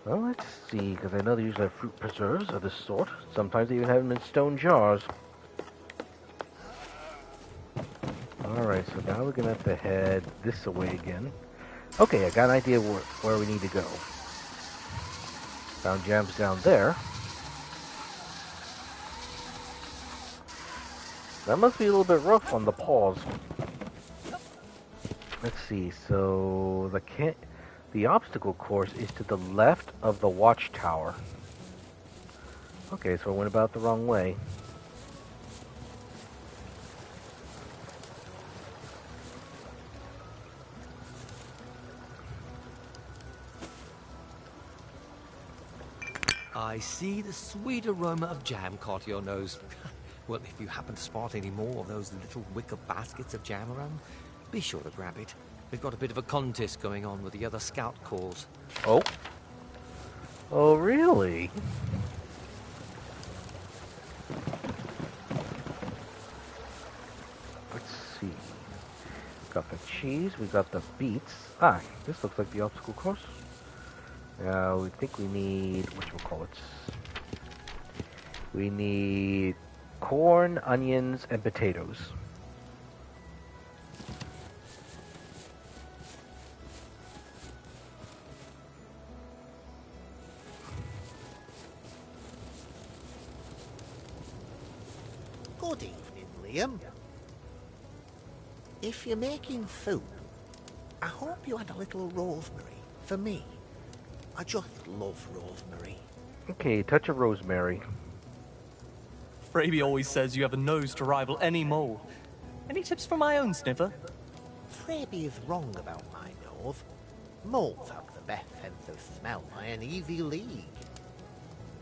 Well, let's see, because I know they usually have fruit preserves of this sort. Sometimes they even have them in stone jars. Alright, so now we're going to have to head this way again. Okay, I got an idea where we need to go. Found jams down there. That must be a little bit rough on the paws. Let's see, so the obstacle course is to the left of the watchtower. Okay, so I went about the wrong way. I see the sweet aroma of jam caught your nose. Well, if you happen to spot any more of those little wicker baskets of jam around, be sure to grab it. We've got a bit of a contest going on with the other scout corps. Oh? Oh, really? Let's see. Got the cheese, we got the beets. Ah, this looks like the obstacle course. Now, we think we need, whatchamacallits? We need corn, onions, and potatoes. Good evening, Liam. If you're making food, I hope you had a little rosemary for me. I just love rosemary. Okay, touch of rosemary. Fraby always says you have a nose to rival any mole. Any tips for my own sniffer? Fraby is wrong about my nose. Moles have the best sense of smell by an easy league.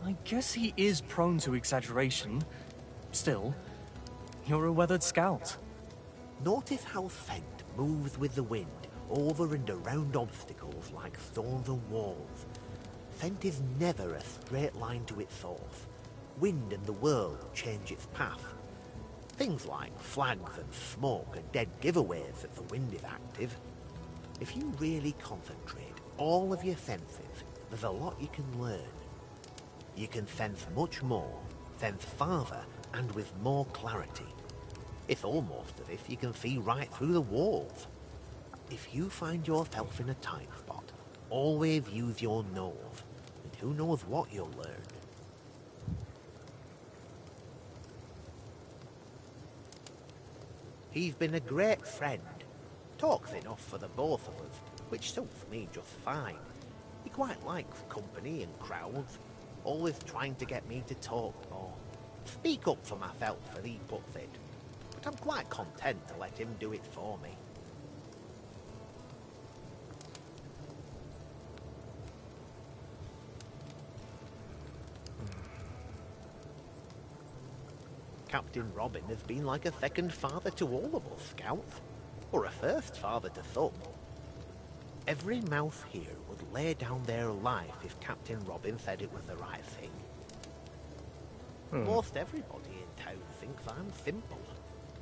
I guess he is prone to exaggeration. Still, you're a weathered scout. Notice how scent moves with the wind over and around obstacles like stones and walls. Scent is never a straight line to its source. Wind and the world change its path. Things like flags and smoke are dead giveaways that the wind is active. If you really concentrate all of your senses, there's a lot you can learn. You can sense much more, sense farther, and with more clarity. It's almost as if you can see right through the walls. If you find yourself in a tight spot, always use your nose, and who knows what you'll learn. He's been a great friend. Talks enough for the both of us, which suits me just fine. He quite likes company and crowds, always trying to get me to talk more. Speak up for myself, as he puts it. But I'm quite content to let him do it for me. Captain Robin has been like a second father to all of us scouts, or a first father to some. Every mouse here would lay down their life if Captain Robin said it was the right thing. Most everybody in town thinks I'm simple,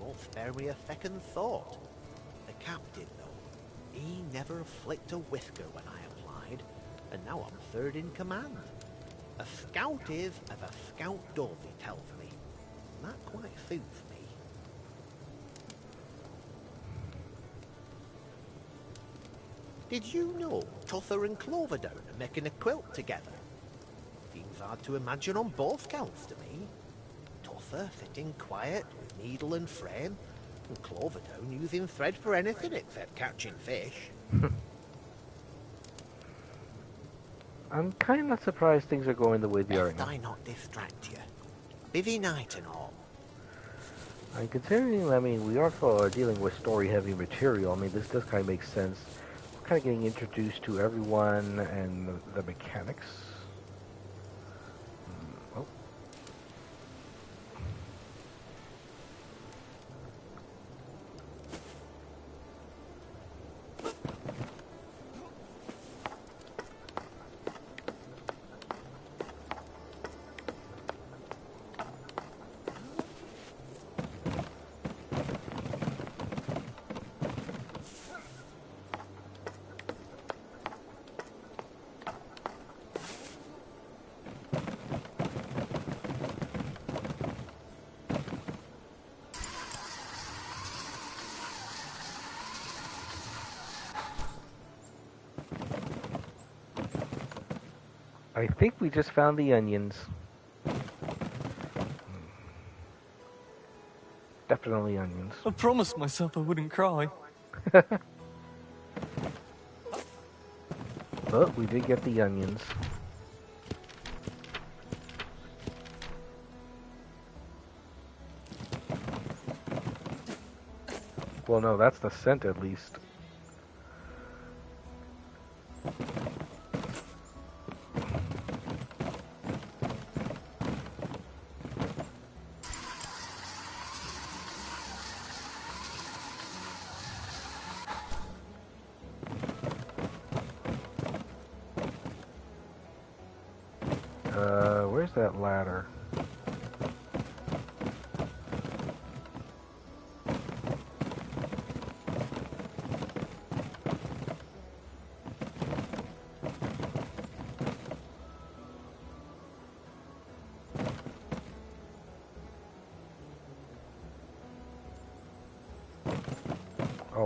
won't spare me a second thought. The captain, though, he never flicked a whisker when I applied, and now I'm third in command. A scout is as a scout does, he tells me. And that quite suits me. Did you know Tuther and Cloverdown are making a quilt together? Seems hard to imagine on both counts to me. Tuther sitting quiet with needle and frame, and Cloverdown using thread for anything except catching fish. I'm kind of surprised things are going the way they are Best now. I not distract you. Busy night and all. And considering, I mean, we also are dealing with story-heavy material, I mean, this does kind of make sense. We're kind of getting introduced to everyone and the mechanics. Oh. I think we just found the onions. Definitely onions. I promised myself I wouldn't cry. But we did get the onions. Well, no, that's the scent at least. Where's that ladder?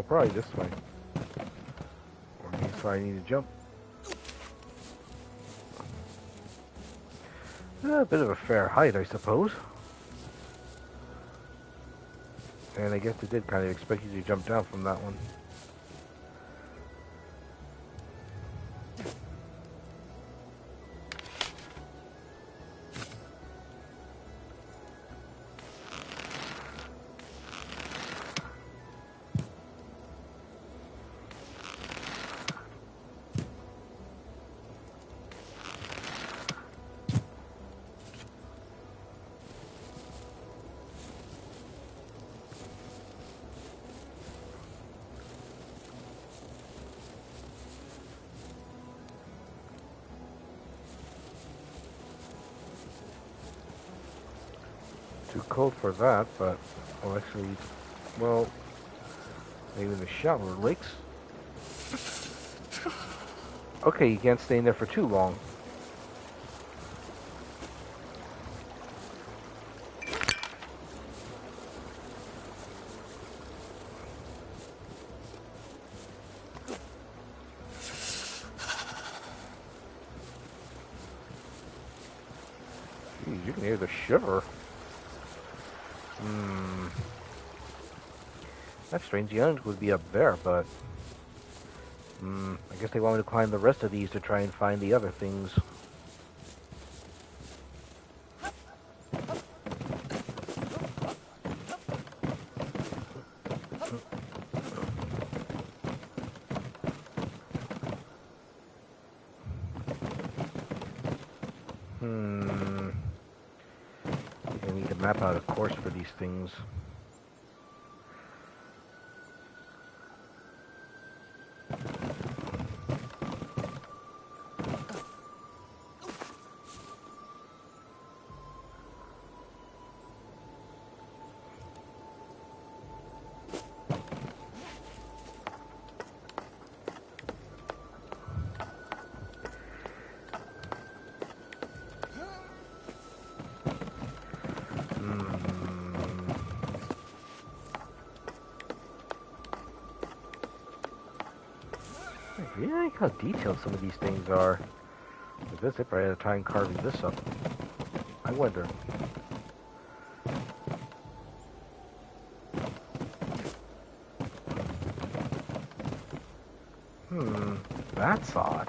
Oh, probably this way. Or maybe I need to jump. A bit of a fair height, I suppose. And I guess they did kind of expect you to jump down from that one. Too cold for that, but, well, actually, well, maybe in the shower lakes. Okay, you can't stay in there for too long. Jeez, you can hear the shiver. That's strange. The others would be up there, but I guess they want me to climb the rest of these to try and find the other things. I need to map out a course for these things. I really like how detailed some of these things are. I guess they probably had to try and carving this up. I wonder. That's odd.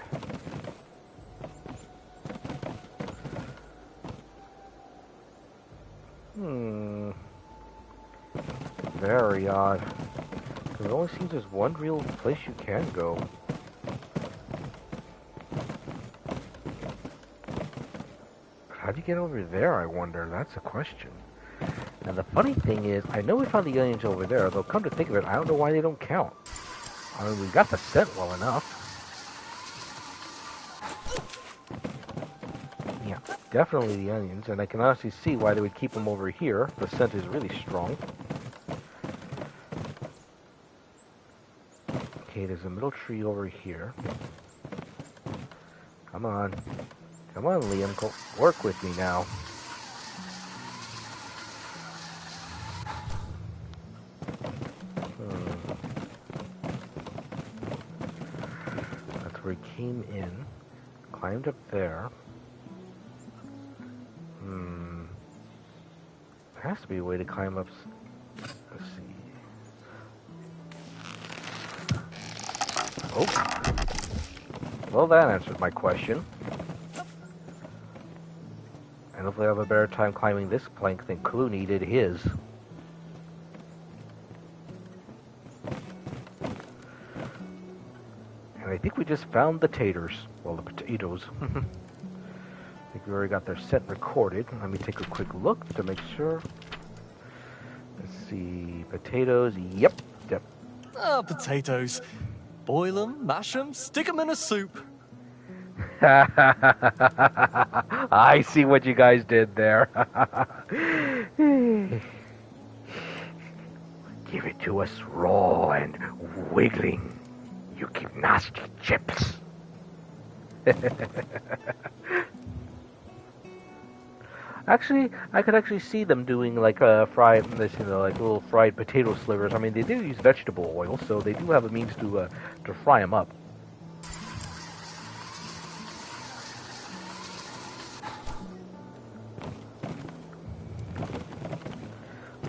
Very odd. Because it only seems there's one real place you can go. How do you get over there, I wonder? That's a question. And the funny thing is, I know we found the onions over there, though come to think of it, I don't know why they don't count. I mean, we got the scent well enough. Yeah, definitely the onions, and I can honestly see why they would keep them over here. The scent is really strong. Okay, there's a middle tree over here. Come on. Come on, Liam, go work with me now. That's where he came in. Climbed up there. There has to be a way to climb up. Let's see. Oh. Well, that answered my question. And hopefully I'll have a better time climbing this plank than Cluny did his. And I think we just found the taters. Well, the potatoes. I think we already got their scent recorded. Let me take a quick look to make sure. Let's see. Potatoes. Yep. Potatoes. Boil them, mash them, stick them in a soup. I see what you guys did there. Give it to us raw and wiggling, you keep nasty chips. Actually, I could actually see them doing like fried, this, like little fried potato slivers. I mean, they do use vegetable oil, so they do have a means to fry them up.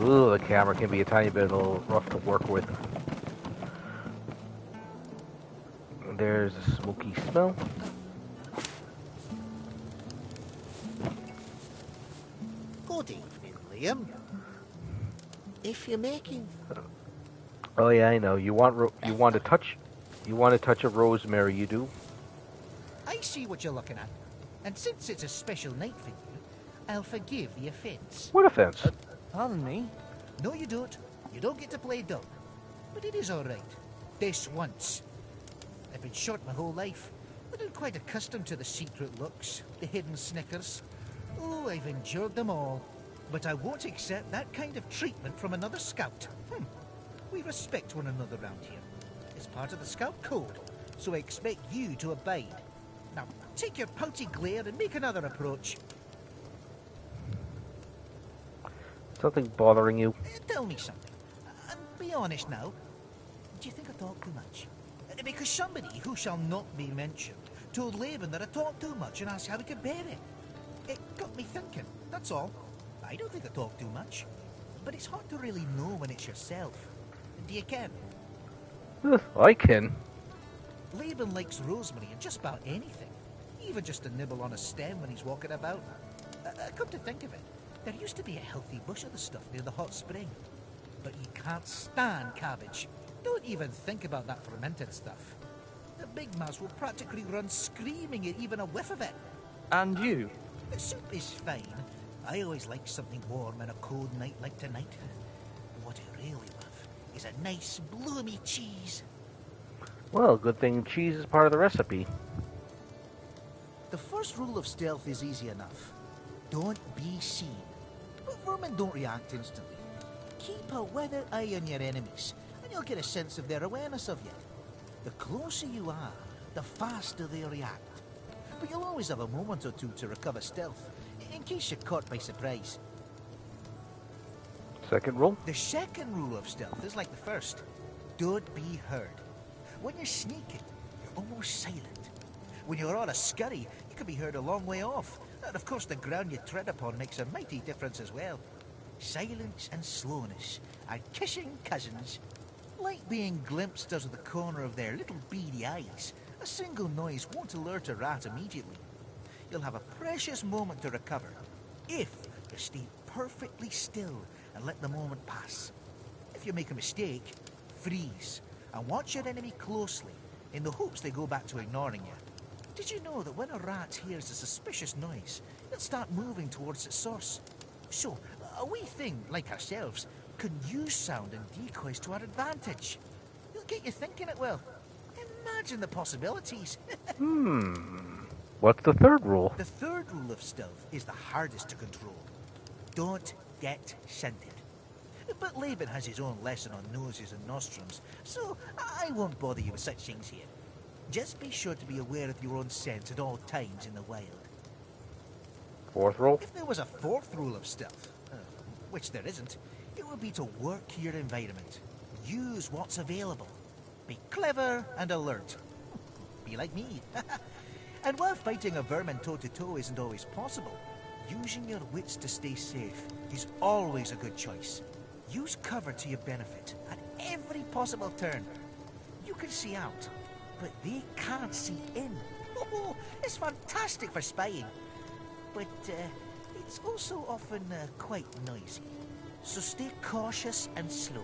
Ooh, the camera can be a tiny bit a little rough to work with. There's a smoky smell. Good evening, Liam. If you're making... Oh yeah, I know. You want a touch of rosemary, you do? I see what you're looking at. And since it's a special night for you, I'll forgive the offence. What offence? Pardon me? No, you don't. You don't get to play dumb. But it is all right. This once. I've been short my whole life, but I'm quite accustomed to the secret looks, the hidden snickers. Oh, I've endured them all. But I won't accept that kind of treatment from another scout. We respect one another round here. It's part of the scout code, so I expect you to abide. Now, take your pouty glare and make another approach. Something bothering you? Tell me something. And be honest now. Do you think I talk too much? Because somebody who shall not be mentioned told Laban that I talk too much and asked how he could bear it. It got me thinking, that's all. I don't think I talk too much. But it's hard to really know when it's yourself. Do you ken? I can. Laban likes rosemary and just about anything. Even just a nibble on a stem when he's walking about. Come to think of it, there used to be a healthy bush of the stuff near the hot spring. But he can't stand cabbage. Don't even think about that fermented stuff. The big mouse will practically run screaming at even a whiff of it. And you? The soup is fine. I always like something warm on a cold night like tonight. What I really love is a nice bloomy cheese. Well, good thing cheese is part of the recipe. The first rule of stealth is easy enough. Don't be seen. But vermin don't react instantly. Keep a weather eye on your enemies, and you'll get a sense of their awareness of you. The closer you are, the faster they react. But you'll always have a moment or two to recover stealth, in case you're caught by surprise. Second rule? The second rule of stealth is like the first. Don't be heard. When you're sneaking, you're almost silent. When you're on a scurry, you can be heard a long way off. And of course the ground you tread upon makes a mighty difference as well. Silence and slowness are kissing cousins. Like being glimpsed out of the corner of their little beady eyes, a single noise won't alert a rat immediately. You'll have a precious moment to recover, if you stay perfectly still and let the moment pass. If you make a mistake, freeze, and watch your enemy closely, in the hopes they go back to ignoring you. Did you know that when a rat hears a suspicious noise, it'll start moving towards its source? So, a wee thing like ourselves can use sound and decoys to our advantage. It'll get you thinking it will. Imagine the possibilities. What's the third rule? The third rule of stealth is the hardest to control. Don't get scented. But Laban has his own lesson on noses and nostrums, so I won't bother you with such things here. Just be sure to be aware of your own scent at all times in the wild. Fourth rule? If there was a fourth rule of stealth, which there isn't, it would be to work your environment. Use what's available. Be clever and alert. Be like me. And while fighting a vermin toe-to-toe isn't always possible, using your wits to stay safe is always a good choice. Use cover to your benefit at every possible turn. You can see out, but they can't see in. Oh, it's fantastic for spying. But it's also often quite noisy. So stay cautious and slow.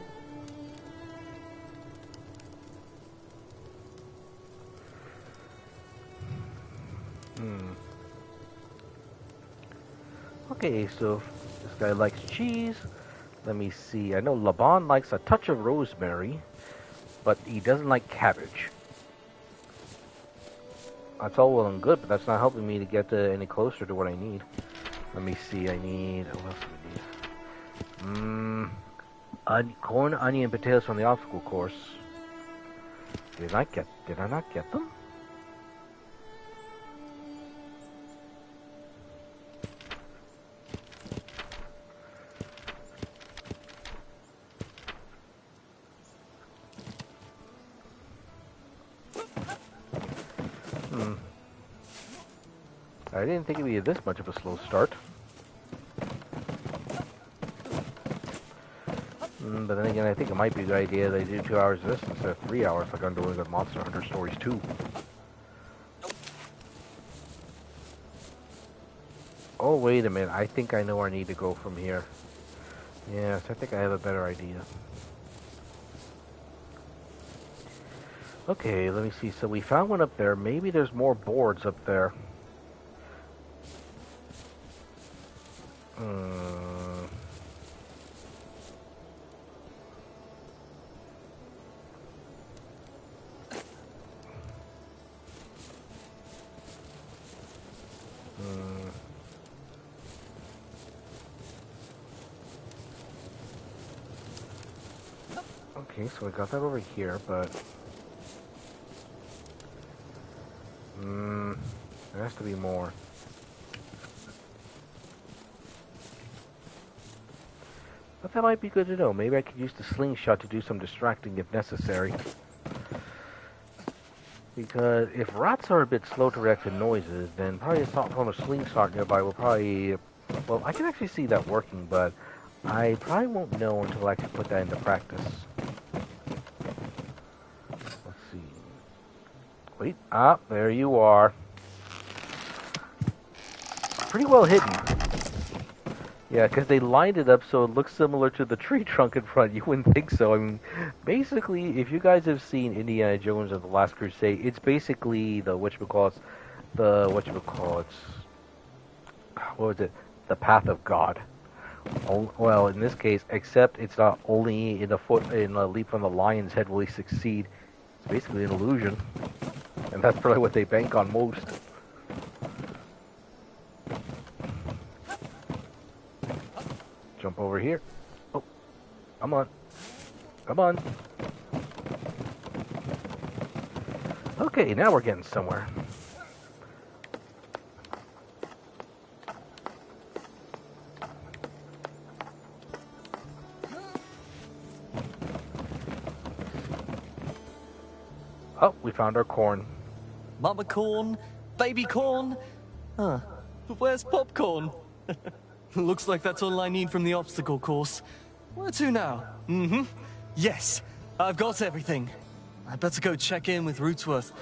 Okay, so this guy likes cheese. Let me see. I know Laban likes a touch of rosemary, but he doesn't like cabbage. That's all well and good, but that's not helping me to get any closer to what I need. Let me see. I need... What else do I need? Corn, onion, and potatoes from the obstacle course. Did I not get them? I didn't think it'd be this much of a slow start. But then again, I think it might be a good idea they do 2 hours of this instead of 3 hours like I'm doing with Monster Hunter Stories 2. Oh, wait a minute. I think I know where I need to go from here. Yes, I think I have a better idea. Okay, let me see. So we found one up there. Maybe there's more boards up there. Okay, so I got that over here, but there has to be more. But that might be good to know. Maybe I could use the slingshot to do some distracting if necessary. Because if rats are a bit slow to react to noises, then probably a from a slingshot nearby will probably... Well, I can actually see that working, but I probably won't know until I actually put that into practice. Let's see. Wait, there you are. Pretty well hidden. Yeah, because they lined it up so it looks similar to the tree trunk in front. You wouldn't think so. I mean, basically, if you guys have seen Indiana Jones and the Last Crusade, it's basically the what was it? The Path of God. Oh, well, in this case, except it's not only in a leap from the lion's head will he succeed. It's basically an illusion, and that's probably what they bank on most. Jump over here. Oh, come on. Come on. Okay, now we're getting somewhere. Oh, we found our corn. Mama corn? Baby corn? Huh. But where's popcorn? Looks like that's all I need from the obstacle course. Where to now? Yes, I've got everything. I better go check in with Rootsworth.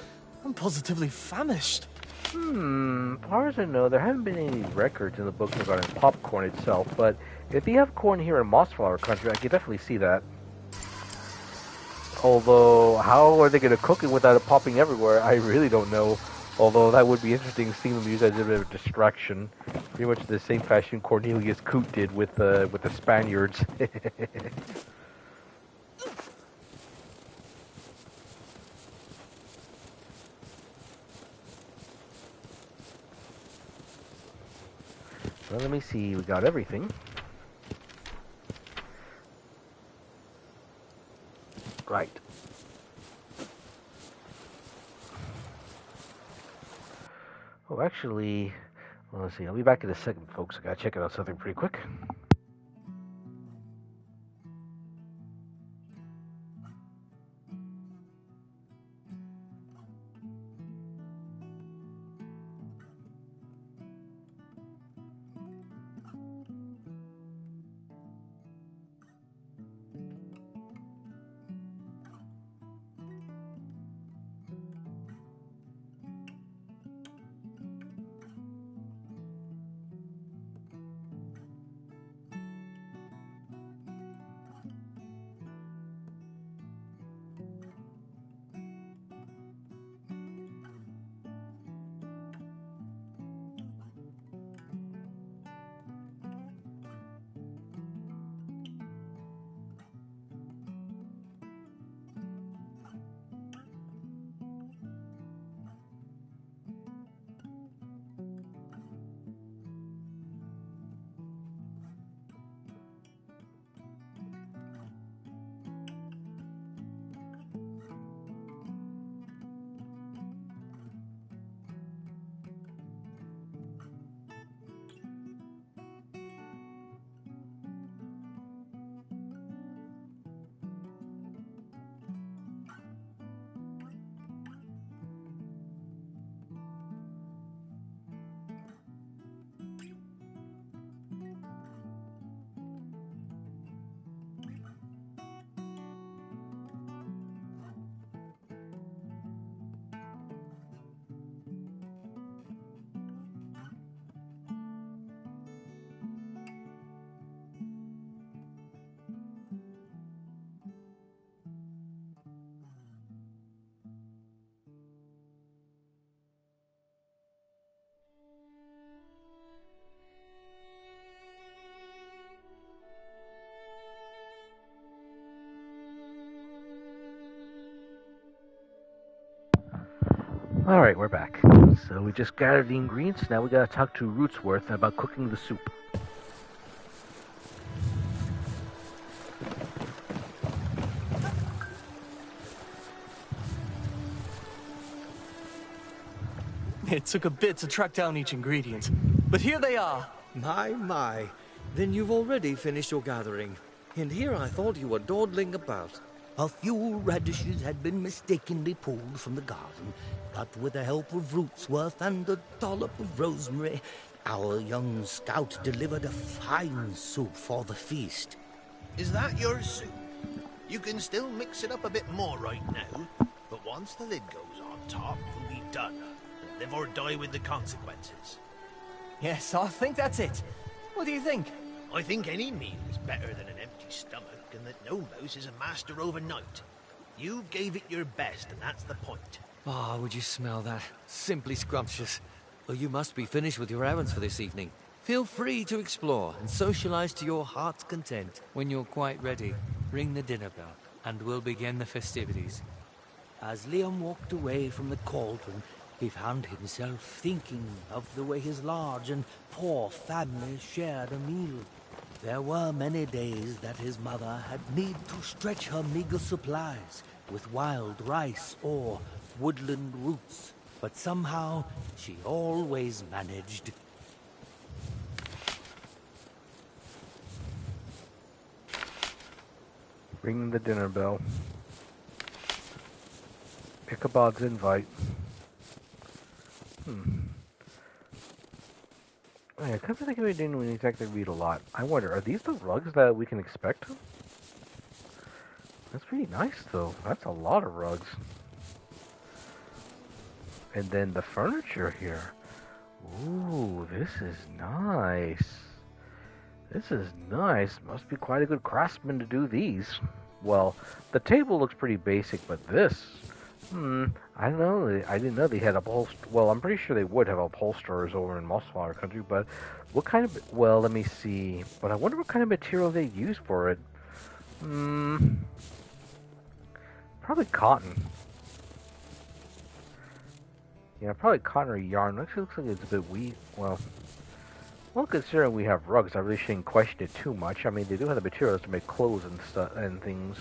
I'm positively famished. As far as I know, there haven't been any records in the book regarding popcorn itself, but if you have corn here in Mossflower Country, I can definitely see that. Although, how are they going to cook it without it popping everywhere? I really don't know. Although, that would be interesting seeing them use as a bit of a distraction. Pretty much the same fashion Cornelius Coote did with the Spaniards. Well, let me see. We got everything. Right. Oh, actually, well, let's see. I'll be back in a second, folks. I gotta check out something pretty quick. Alright, we're back. So we just gathered the ingredients, now we gotta talk to Rootsworth about cooking the soup. It took a bit to track down each ingredient, but here they are. My. Then you've already finished your gathering. And here I thought you were dawdling about. A few radishes had been mistakenly pulled from the garden, but with the help of Rootsworth and a dollop of rosemary, our young scout delivered a fine soup for the feast. Is that your soup? You can still mix it up a bit more right now, but once the lid goes on top, you'll be done. And live or die with the consequences. Yes, I think that's it. What do you think? I think any meal is better than an empty stomach, and that no mouse is a master overnight. You gave it your best, and that's the point. Ah, would you smell that? Simply scrumptious. Well, you must be finished with your errands for this evening. Feel free to explore and socialize to your heart's content. When you're quite ready, ring the dinner bell, and we'll begin the festivities. As Liam walked away from the cauldron, he found himself thinking of the way his large and poor family shared a meal. There were many days that his mother had need to stretch her meager supplies with wild rice or woodland roots, but somehow she always managed. Ring the dinner bell. Ichabod's invite. I can't think we didn't exactly read a lot. I wonder, are these the rugs that we can expect? That's pretty nice, though. That's a lot of rugs. And then the furniture here. Ooh, this is nice. This is nice. Must be quite a good craftsman to do these. Well, the table looks pretty basic, but this... I don't know. I didn't know they had upholsterers. Well, I'm pretty sure they would have upholsterers over in Mossflower Country, but what kind of... Well, let me see. But I wonder what kind of material they use for it. Probably cotton. Yeah, probably cotton or yarn. Actually, looks like it's a bit weak. Well, considering we have rugs, I really shouldn't question it too much. I mean, they do have the materials to make clothes and stuff and things.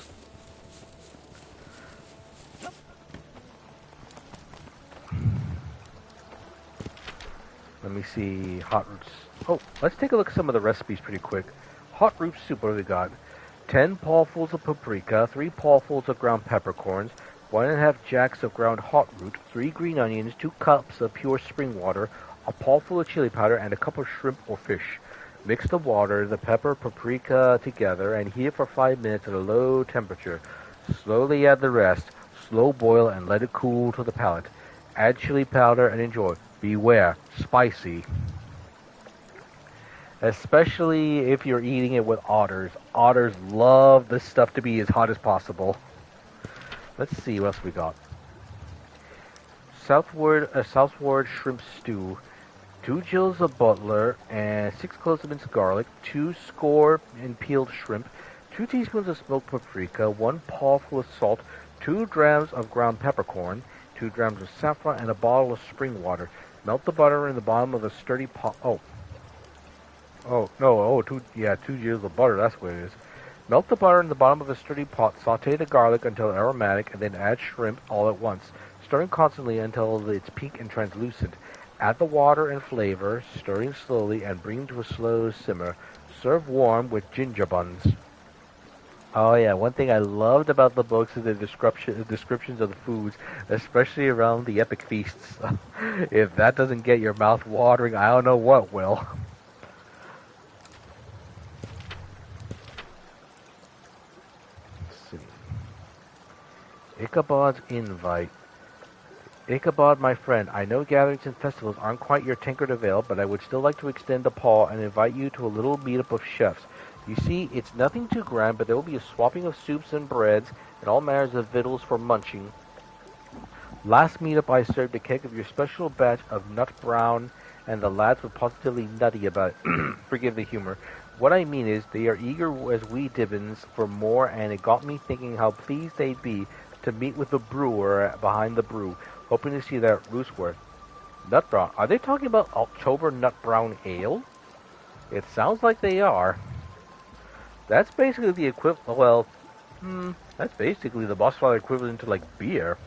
Let me see, hot roots. Oh, let's take a look at some of the recipes pretty quick. Hot root soup, what do we got? 10 pawfuls of paprika, 3 pawfuls of ground peppercorns, 1½ jacks of ground hot root, 3 green onions, 2 cups of pure spring water, a pawful of chili powder, and a cup of shrimp or fish. Mix the water, the pepper, paprika together, and heat it for 5 minutes at a low temperature. Slowly add the rest. Slow boil and let it cool to the palate. Add chili powder and enjoy. Beware, spicy. Especially if you're eating it with otters. Otters love this stuff to be as hot as possible. Let's see what else we got. Southward shrimp stew. 2 gills of butler and 6 cloves of minced garlic. 2 score and peeled shrimp. 2 teaspoons of smoked paprika. 1 pawful of salt. 2 drams of ground peppercorn. 2 drams of saffron and a bottle of spring water. Melt the butter in the bottom of a sturdy pot. 2 gills of butter, that's what it is. Melt the butter in the bottom of a sturdy pot. Saute the garlic until aromatic, and then add shrimp all at once, stirring constantly until it's pink and translucent. Add the water and flavor, stirring slowly, and bring to a slow simmer. Serve warm with ginger buns. Oh yeah, one thing I loved about the books is the descriptions of the foods, especially around the epic feasts. If that doesn't get your mouth watering, I don't know what will. Let's see. Ichabod's invite. Ichabod, my friend, I know gatherings and festivals aren't quite your tankard of ale, but I would still like to extend a paw and invite you to a little meetup of chefs. You see, it's nothing too grand, but there will be a swapping of soups and breads and all manners of victuals for munching. Last meetup I served a keg of your special batch of nut brown, and the lads were positively nutty about it. Forgive the humor. What I mean is, they are eager as wee dibbins for more, and it got me thinking how pleased they'd be to meet with the brewer behind the brew. Hoping to see that Rooseworth. Nut brown. Are they talking about October nut brown ale? It sounds like they are. That's basically the equivalent. Well, that's basically the Mossflower equivalent to like beer.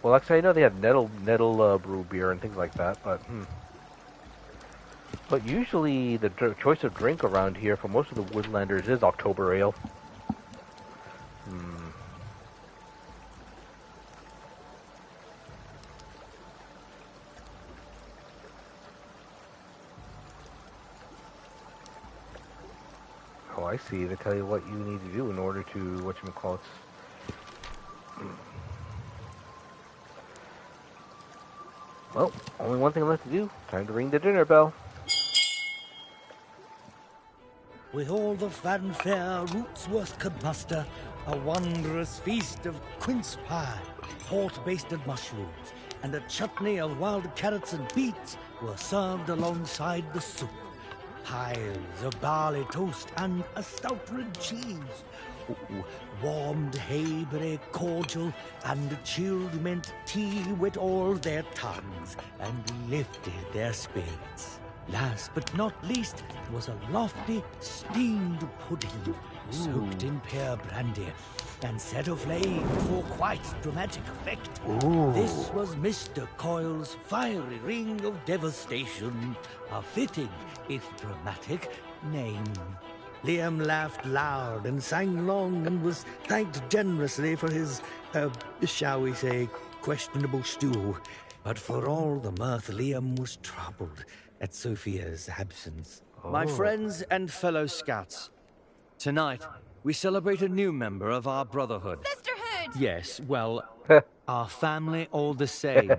Well, actually, I know they have nettle brew beer and things like that, but But usually the choice of drink around here for most of the Woodlanders is October ale. Oh, I see. They tell you what you need to do in order to, whatchamacallit. Well, only one thing left to do. Time to ring the dinner bell. With all the fanfare Rootsworth could muster, a wondrous feast of quince pie, port-basted mushrooms, and a chutney of wild carrots and beets were served alongside the soup. Piles of barley toast and a stout red cheese. Warmed hayberry cordial and chilled mint tea wet all their tongues and lifted their spirits. Last but not least was a lofty steamed pudding soaked in pear brandy and set aflame for quite dramatic effect. This was Mr. Coyle's fiery ring of devastation, a fitting, if dramatic, name. Liam laughed loud and sang long and was thanked generously for his, shall we say, questionable stew. But for all the mirth, Liam was troubled at Sophia's absence. My friends and fellow scouts, tonight we celebrate a new member of our brotherhood. Sisterhood! Yes, well, our family all the same.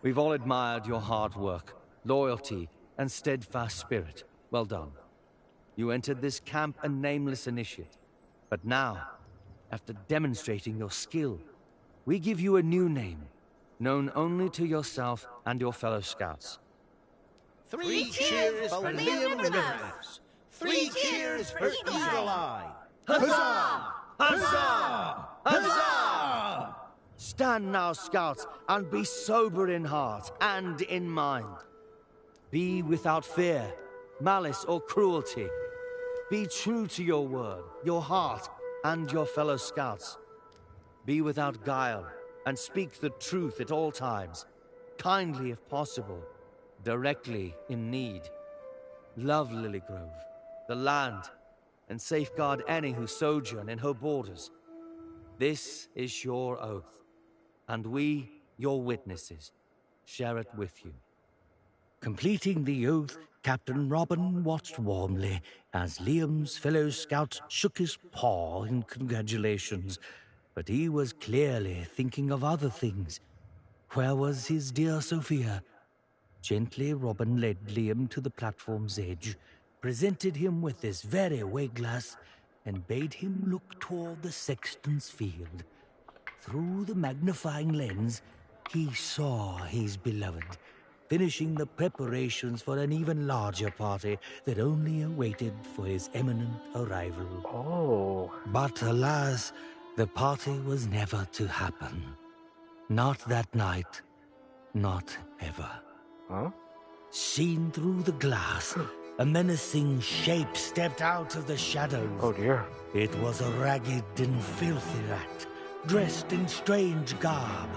We've all admired your hard work, loyalty, and steadfast spirit. Well done. You entered this camp a nameless initiate. But now, after demonstrating your skill, we give you a new name, known only to yourself and your fellow scouts. 3 cheers for Liam Rivers. 3 cheers for Eagle Eye. Huzzah! Huzzah! Huzzah! Stand now, scouts, and be sober in heart and in mind. Be without fear, malice, or cruelty. Be true to your word, your heart, and your fellow scouts. Be without guile, and speak the truth at all times, kindly if possible, directly in need. Love Lilygrove, the land, and safeguard any who sojourn in her borders. This is your oath, and we, your witnesses, share it with you. Completing the oath, Captain Robin watched warmly as Liam's fellow scout shook his paw in congratulations, but he was clearly thinking of other things. Where was his dear Sophia? Gently, Robin led Liam to the platform's edge, presented him with this very wayglass, and bade him look toward the sexton's field. Through the magnifying lens, he saw his beloved, finishing the preparations for an even larger party that only awaited for his imminent arrival. But alas, the party was never to happen. Not that night, not ever. Seen through the glass, a menacing shape stepped out of the shadows. Oh dear. It was a ragged and filthy rat, dressed in strange garb,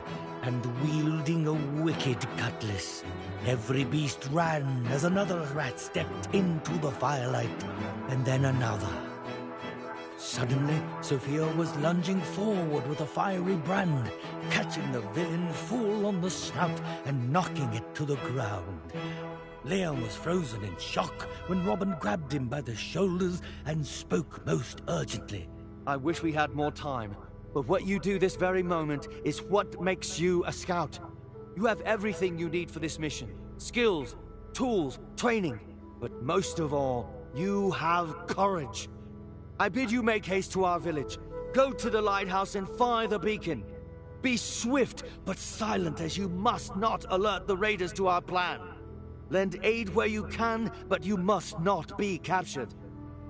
and wielding a wicked cutlass. Every beast ran as another rat stepped into the firelight, and then another. Suddenly, Sophia was lunging forward with a fiery brand, catching the villain full on the snout and knocking it to the ground. Liam was frozen in shock when Robin grabbed him by the shoulders and spoke most urgently. I wish we had more time, but what you do this very moment is what makes you a scout. You have everything you need for this mission. Skills, tools, training, but most of all, you have courage. I bid you make haste to our village. Go to the lighthouse and fire the beacon. Be swift but silent, as you must not alert the raiders to our plan. Lend aid where you can, but you must not be captured.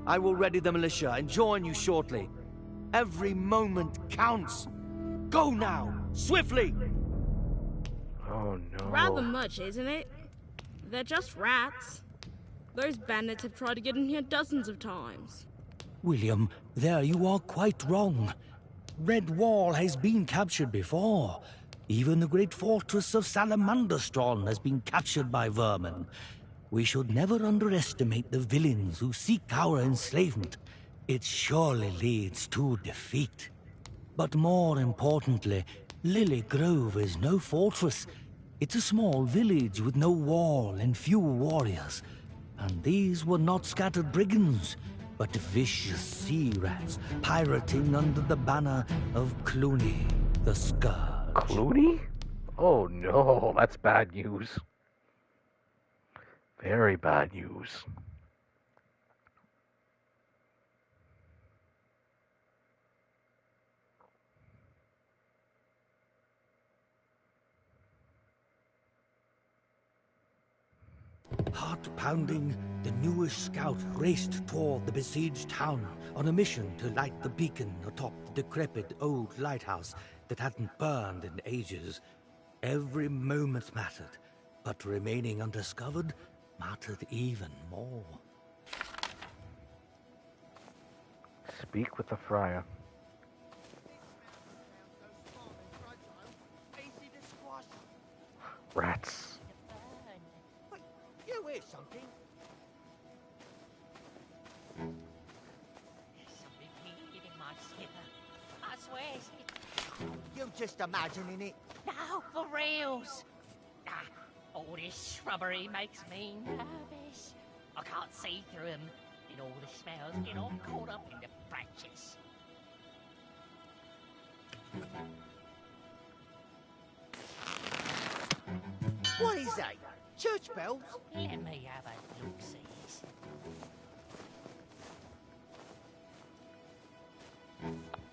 I will ready the militia and join you shortly. Every moment counts. Go now! Swiftly! Oh no. Rather much, isn't it? They're just rats. Those bandits have tried to get in here dozens of times. William, there you are quite wrong. Redwall has been captured before. Even the great fortress of Salamanderstron has been captured by vermin. We should never underestimate the villains who seek our enslavement. It surely leads to defeat. But more importantly, Lilygrove is no fortress. It's a small village with no wall and few warriors. And these were not scattered brigands, but vicious sea rats pirating under the banner of Cluny the Scourge. Cluny? Oh no, that's bad news. Very bad news. Heart-pounding, the newish scout raced toward the besieged town on a mission to light the beacon atop the decrepit old lighthouse that hadn't burned in ages. Every moment mattered, but remaining undiscovered mattered even more. Speak with the friar. Rats. You hear something? There's something weird in my slipper. I swear it's it. You just imagining it. No, for reals. All this shrubbery makes me nervous. I can't see through them, and all the smells get all caught up in the branches. What is that? Church bells? Let me have a look-sees.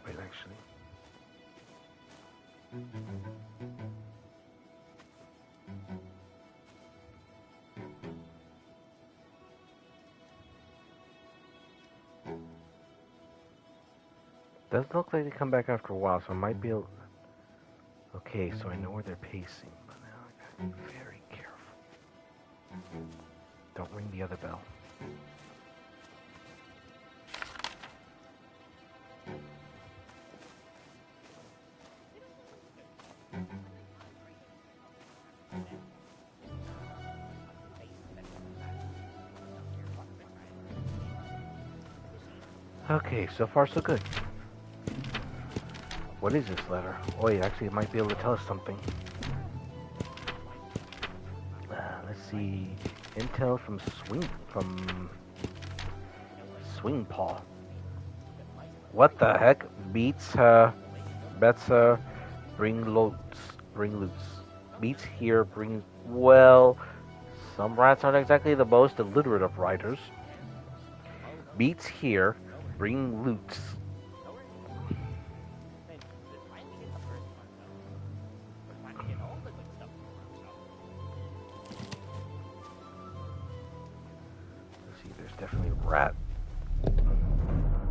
Wait, actually. Doesn't look like they come back after a while, so I might be able... Okay, so I know where they're pacing, but now I gotta be very careful. Don't ring the other bell. Okay, so far so good. What is this letter? Oh, yeah, actually, it might be able to tell us something. Let's see. Intel from Swing Paw. What the heck? Beats her. Bets her. Bring loot. Beats here. Bring. Well, some rats aren't exactly the most illiterate of writers. Beats here. Bring loot. Definitely rat.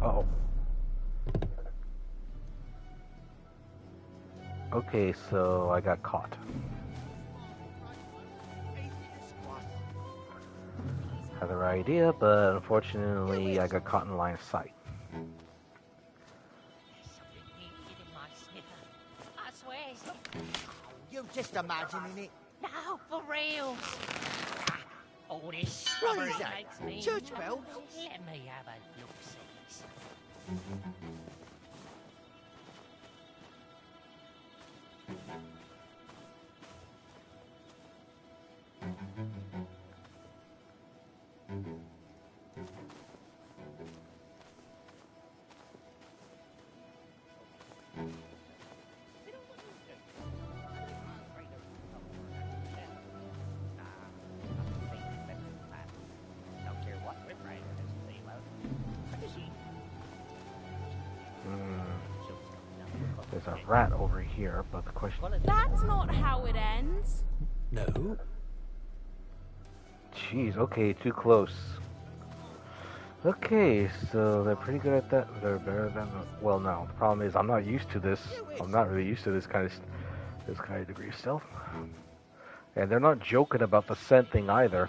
Uh-oh. Okay, so I got caught. Had the right idea, but unfortunately I got caught in line of sight. I swear it's it. You just imagining it. No, for real. All this What shrubbery is that? makes me Church bells? Let me have a look-sees. There's a rat over here, but the question... That's not how it ends. No. Jeez, okay, too close. Okay, so they're pretty good at that. They're better than well, no. The problem is I'm not used to this. I'm not really used to this kind of degree of stealth. And they're not joking about the scent thing either.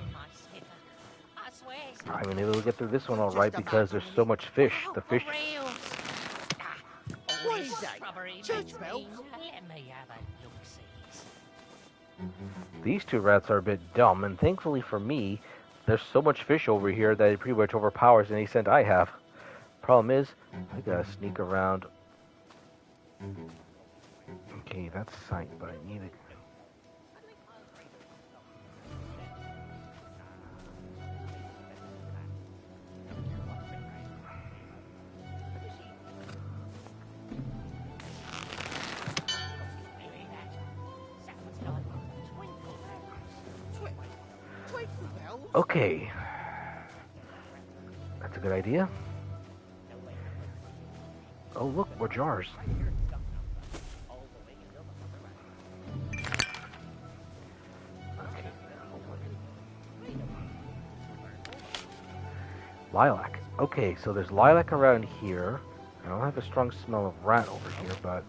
I mean, they'll get through this one all right because there's so much fish. The fish. What is that? Church bell? These two rats are a bit dumb, and thankfully for me, there's so much fish over here that it pretty much overpowers any scent I have. Problem is, I gotta sneak around. Okay, that's sight, but I need it. Okay. That's a good idea. Oh, look, more jars. Okay. Lilac. Okay, so there's lilac around here. I don't have a strong smell of rat over here, but...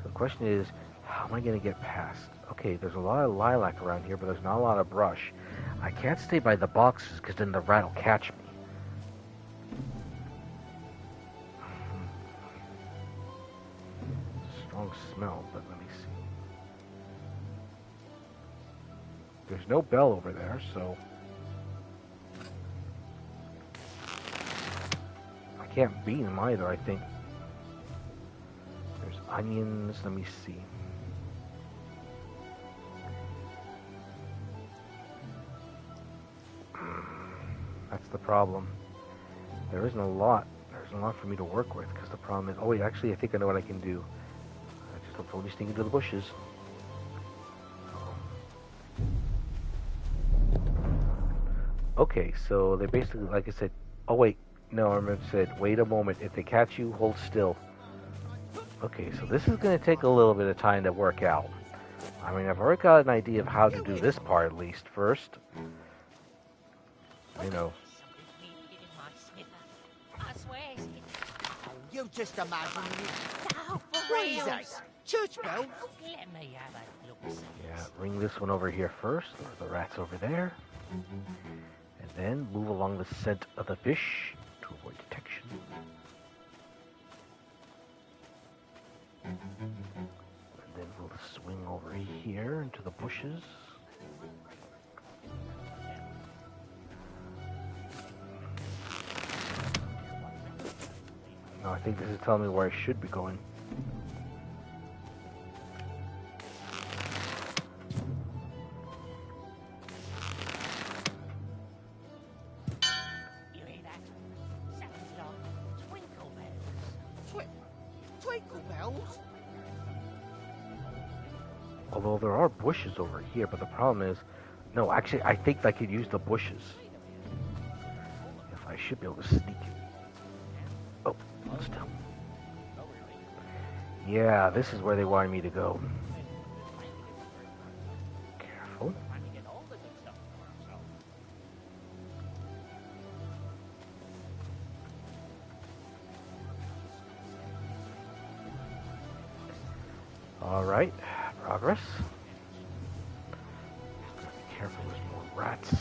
The question is, how am I going to get past? Okay, there's a lot of lilac around here, but there's not a lot of brush. I can't stay by the boxes, because then the rat will catch me. Strong smell, but let me see. There's no bell over there, so... I can't beat him either, I think. There's onions, let me see. That's the problem. There isn't a lot. There's a lot for me to work with, because the problem is... Oh wait, actually I think I know what I can do. I just don't totally sneak into the bushes. Okay, so they basically, like I said... Oh wait, no, I remember I said, wait a moment. If they catch you, hold still. Okay, so this is going to take a little bit of time to work out. I mean, I've already got an idea of how to do this part, at least, first. You know. You just imagine it. What is that? Church bell? Yeah, ring this one over here first. The rat's over there. And then move along the scent of the fish to avoid detection. And then we'll swing over here into the bushes. No, I think this is telling me where I should be going. Twinkle bells? Although there are bushes over here, but the problem is... No, actually, I think I could use the bushes. If I should be able to sneak it. Oh, still. Yeah, this is where they wanted me to go. Careful. Alright, progress. Just gotta be careful, there's more rats.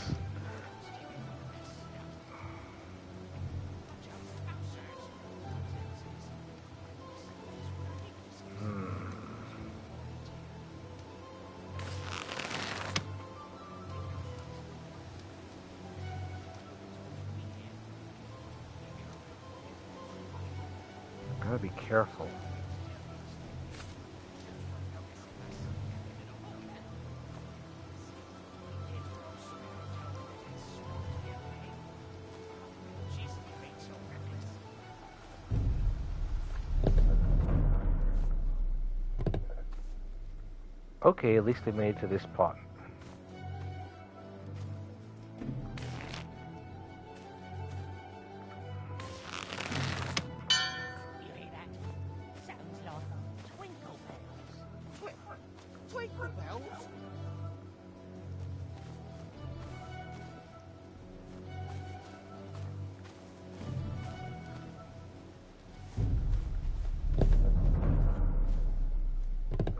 Gotta be careful. Okay, at least they made it to this pot.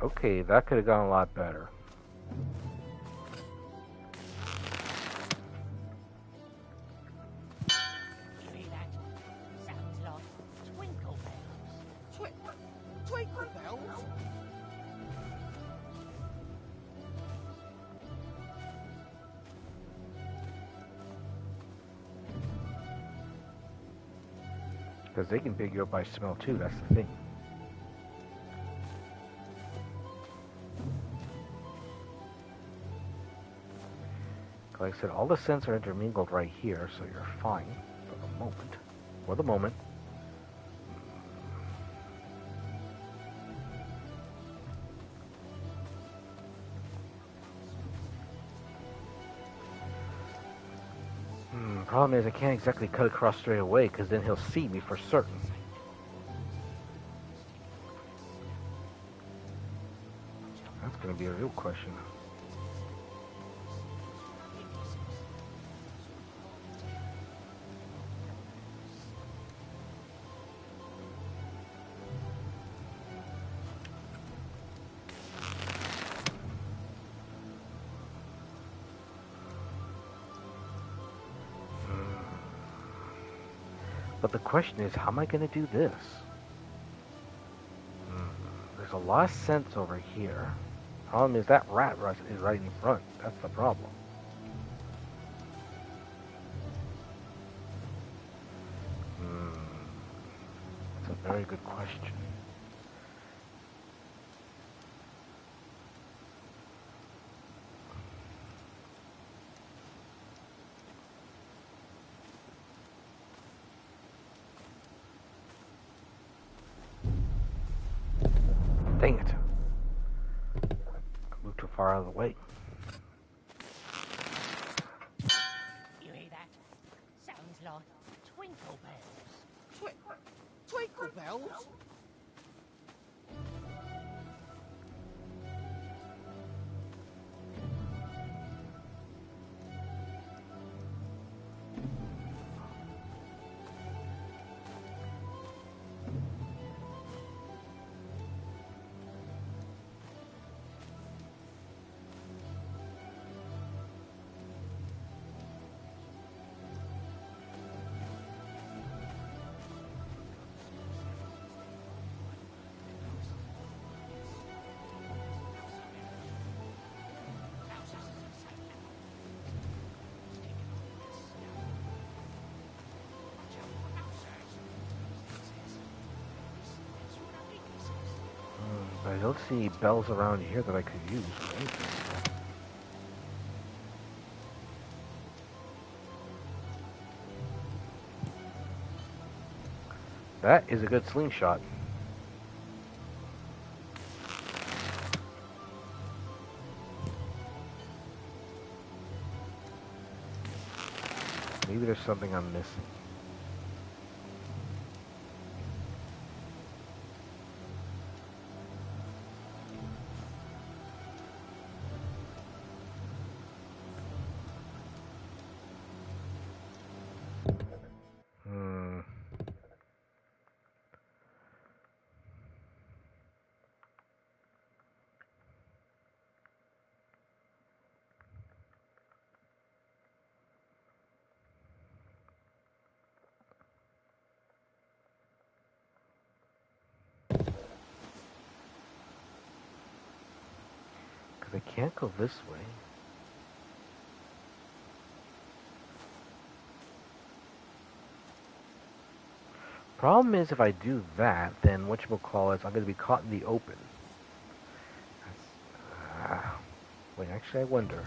Okay, that could have gone a lot better. Twinkle bells? Because they can pick you up by smell too, that's the thing. Like I said, all the scents are intermingled right here, so you're fine for the moment. For the moment. Problem is, I can't exactly cut across straight away, because then he'll see me for certain. That's going to be a real question. But the question is, how am I going to do this? There's a lot of scents over here. Problem is, that rat is right in front. That's the problem. That's a very good question. Dang it. I moved too far out of the way. You hear that? Sounds like twinkle bells. Twinkle bells? I don't see any bells around here that I could use. Right? That is a good slingshot. Maybe there's something I'm missing. I can't go this way. Problem is, if I do that, then whatchamacallit, I'm going to be caught in the open. Wait, actually, I wonder.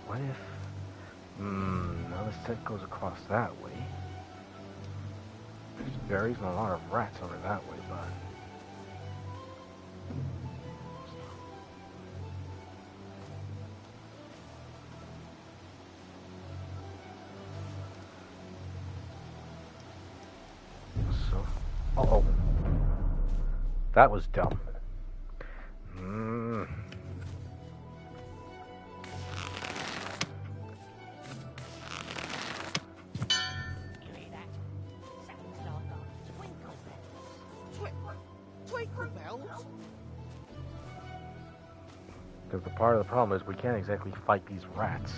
What if... now the scent goes across that way. There's berries and a lot of rats over that way, but... Uh-oh. That was dumb. Twinkle bells? Because the part of the problem is we can't exactly fight these rats.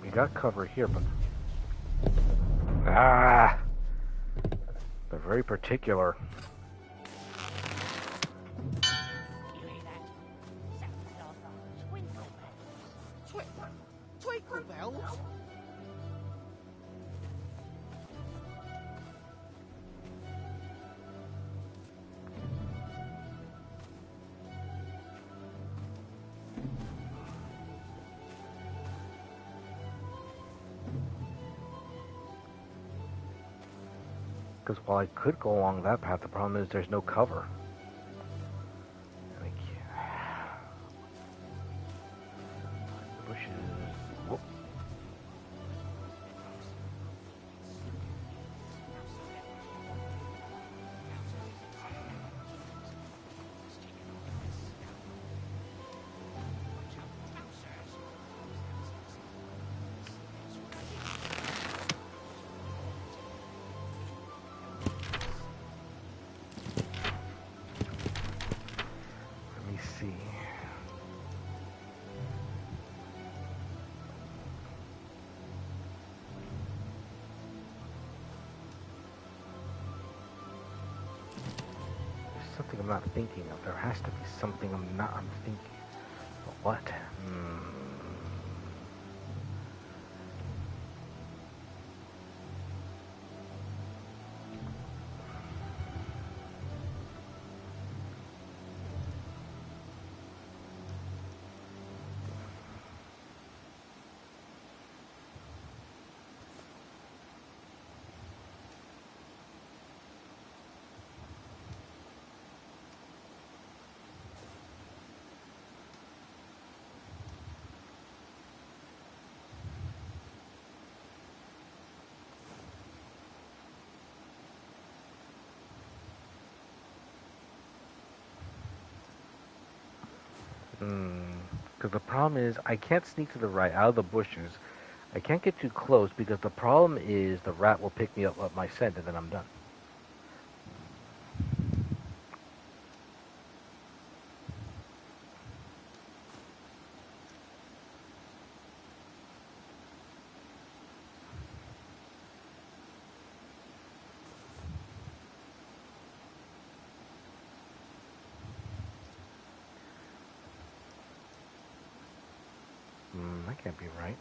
We got cover here, but... Ah! They're very particular. Twinkle bells? Because while I could go along that path, the problem is there's no cover. Bushes. Whoop. Let me see. There's something I'm not thinking of. There has to be something I'm thinking. But what? Because the problem is, I can't sneak to the right out of the bushes. I can't get too close because the problem is the rat will pick me up my scent and then I'm done. That can't be right.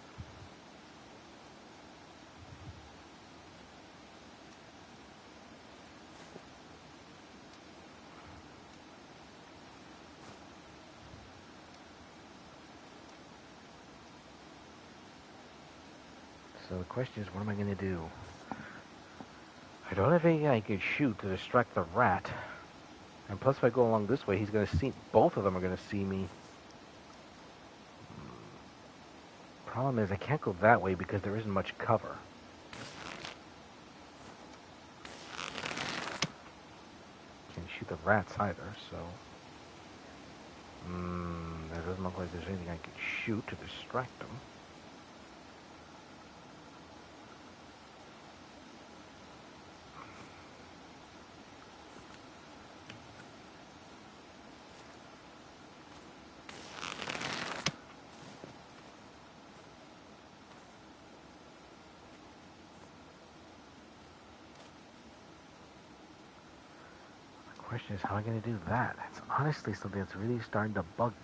So the question is, what am I going to do? I don't have anything I can shoot to distract the rat. And plus, if I go along this way, he's going to see... Both of them are going to see me. Problem is, I can't go that way because there isn't much cover. Can't shoot the rats either, so... It doesn't look like there's anything I could shoot to distract them. The question is, how am I going to do that? It's honestly something that's really starting to bug me.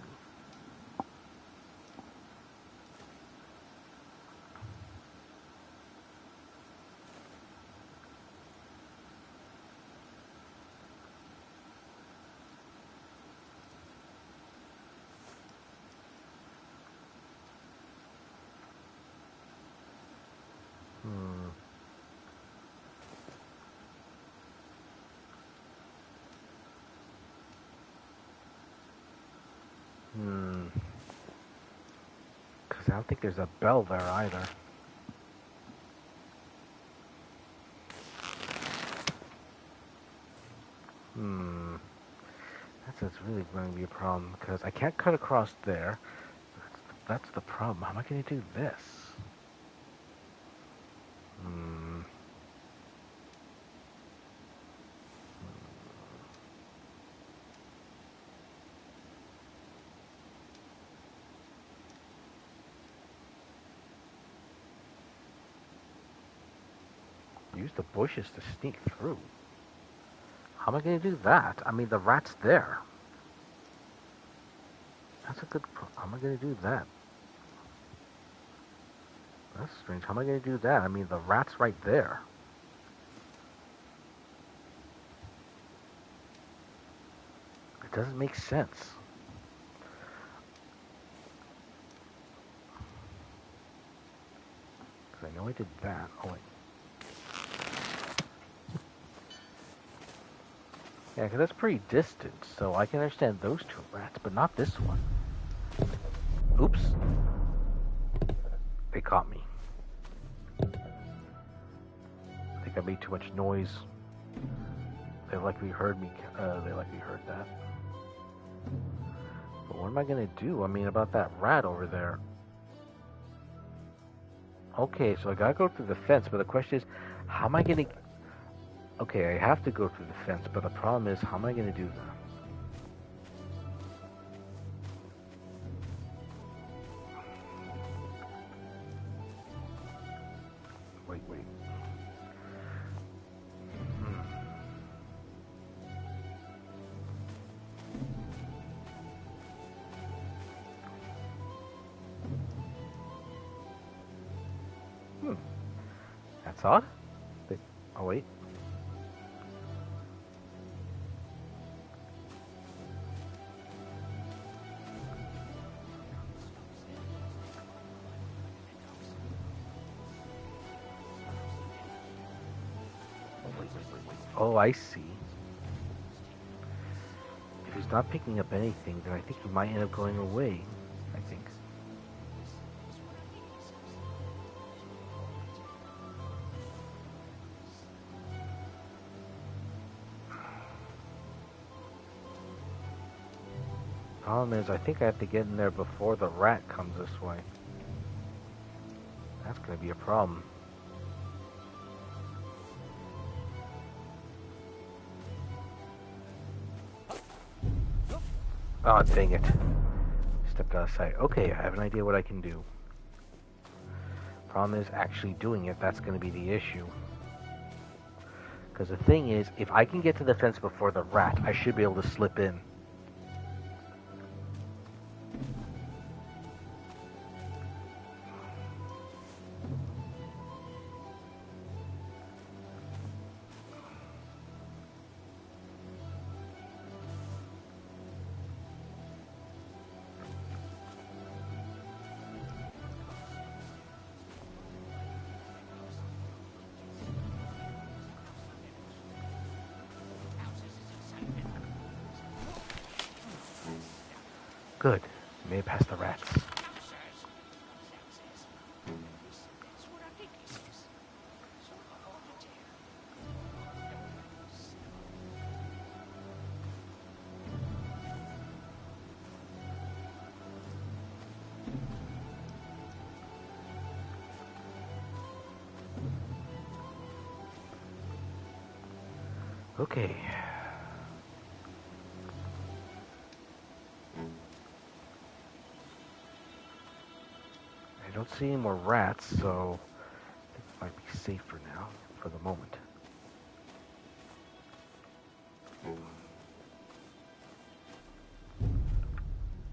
Because I don't think there's a bell there either. That's really going to be a problem because I can't cut across there. That's the problem. How am I going to do this? Use the bushes to sneak through. How am I going to do that? I mean, the rat's there. That's a good... How am I going to do that? That's strange. How am I going to do that? I mean, the rat's right there. It doesn't make sense. Because I know I did that. Oh, wait. Yeah, because that's pretty distant, so I can understand those two rats, but not this one. Oops. They caught me. I think I made too much noise. They likely heard me. They likely heard that. But what am I going to do? I mean, about that rat over there. Okay, so I gotta go through the fence, but the question is, how am I going to... Okay, I have to go through the fence, but the problem is, how am I going to do that? Wait. That's odd. Oh, wait. Oh, I see. If he's not picking up anything, then I think he might end up going away. I think. Problem is, I think I have to get in there before the rat comes this way. That's going to be a problem. Oh, dang it. Stepped out of sight. Okay, I have an idea what I can do. Problem is actually doing it. That's going to be the issue. Because the thing is, if I can get to the fence before the rat, I should be able to slip in. Good. Made it past the rats. Okay. I don't see any more rats, so I think it might be safe for now, for the moment.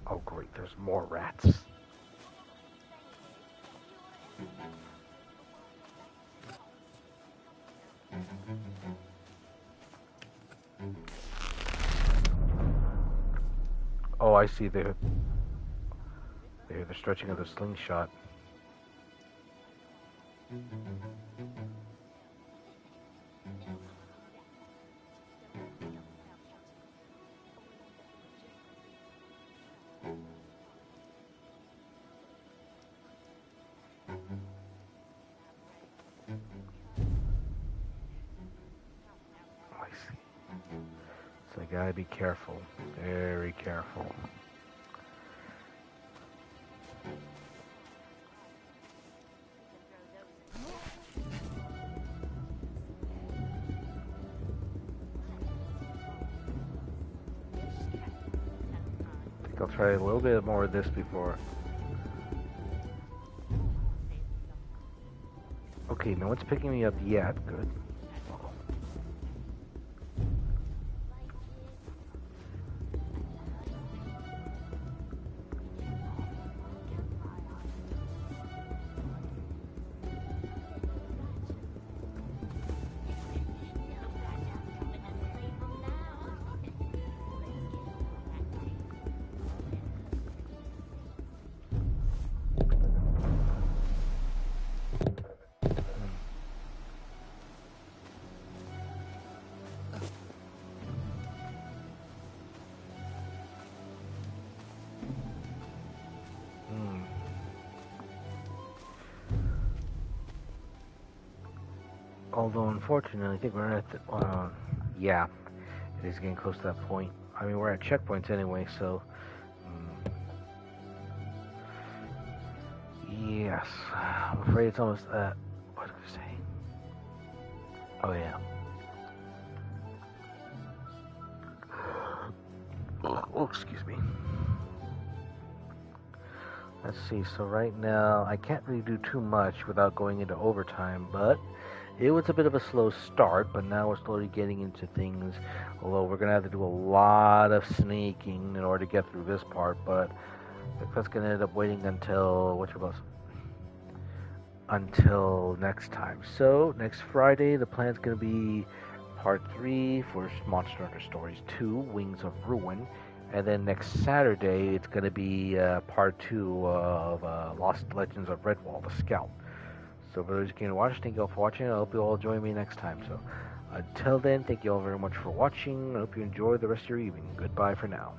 Oh great, there's more rats. Oh, I see. They hear the stretching of the slingshot. I see. I gotta be careful. Very careful. I think I'll try a little bit more of this before. Okay, no one's picking me up yet. Good. Although, unfortunately, I think we're at the, yeah, it is getting close to that point. I mean, we're at checkpoints anyway, so, yes, I'm afraid it's almost, what did I say? Oh, yeah. Oh, excuse me. Let's see, so right now, I can't really do too much without going into overtime, but it was a bit of a slow start, but now we're slowly getting into things, although we're going to have to do a lot of sneaking in order to get through this part, but that's going to end up waiting until, until next time. So, next Friday, the plan's going to be part 3 for Monster Hunter Stories 2, Wings of Ruin, and then next Saturday, it's going to be part 2 of Lost Legends of Redwall, the Scout. So for those who can watch, thank you all for watching. I hope you all join me next time. So until then, thank you all very much for watching. I hope you enjoy the rest of your evening. Goodbye for now.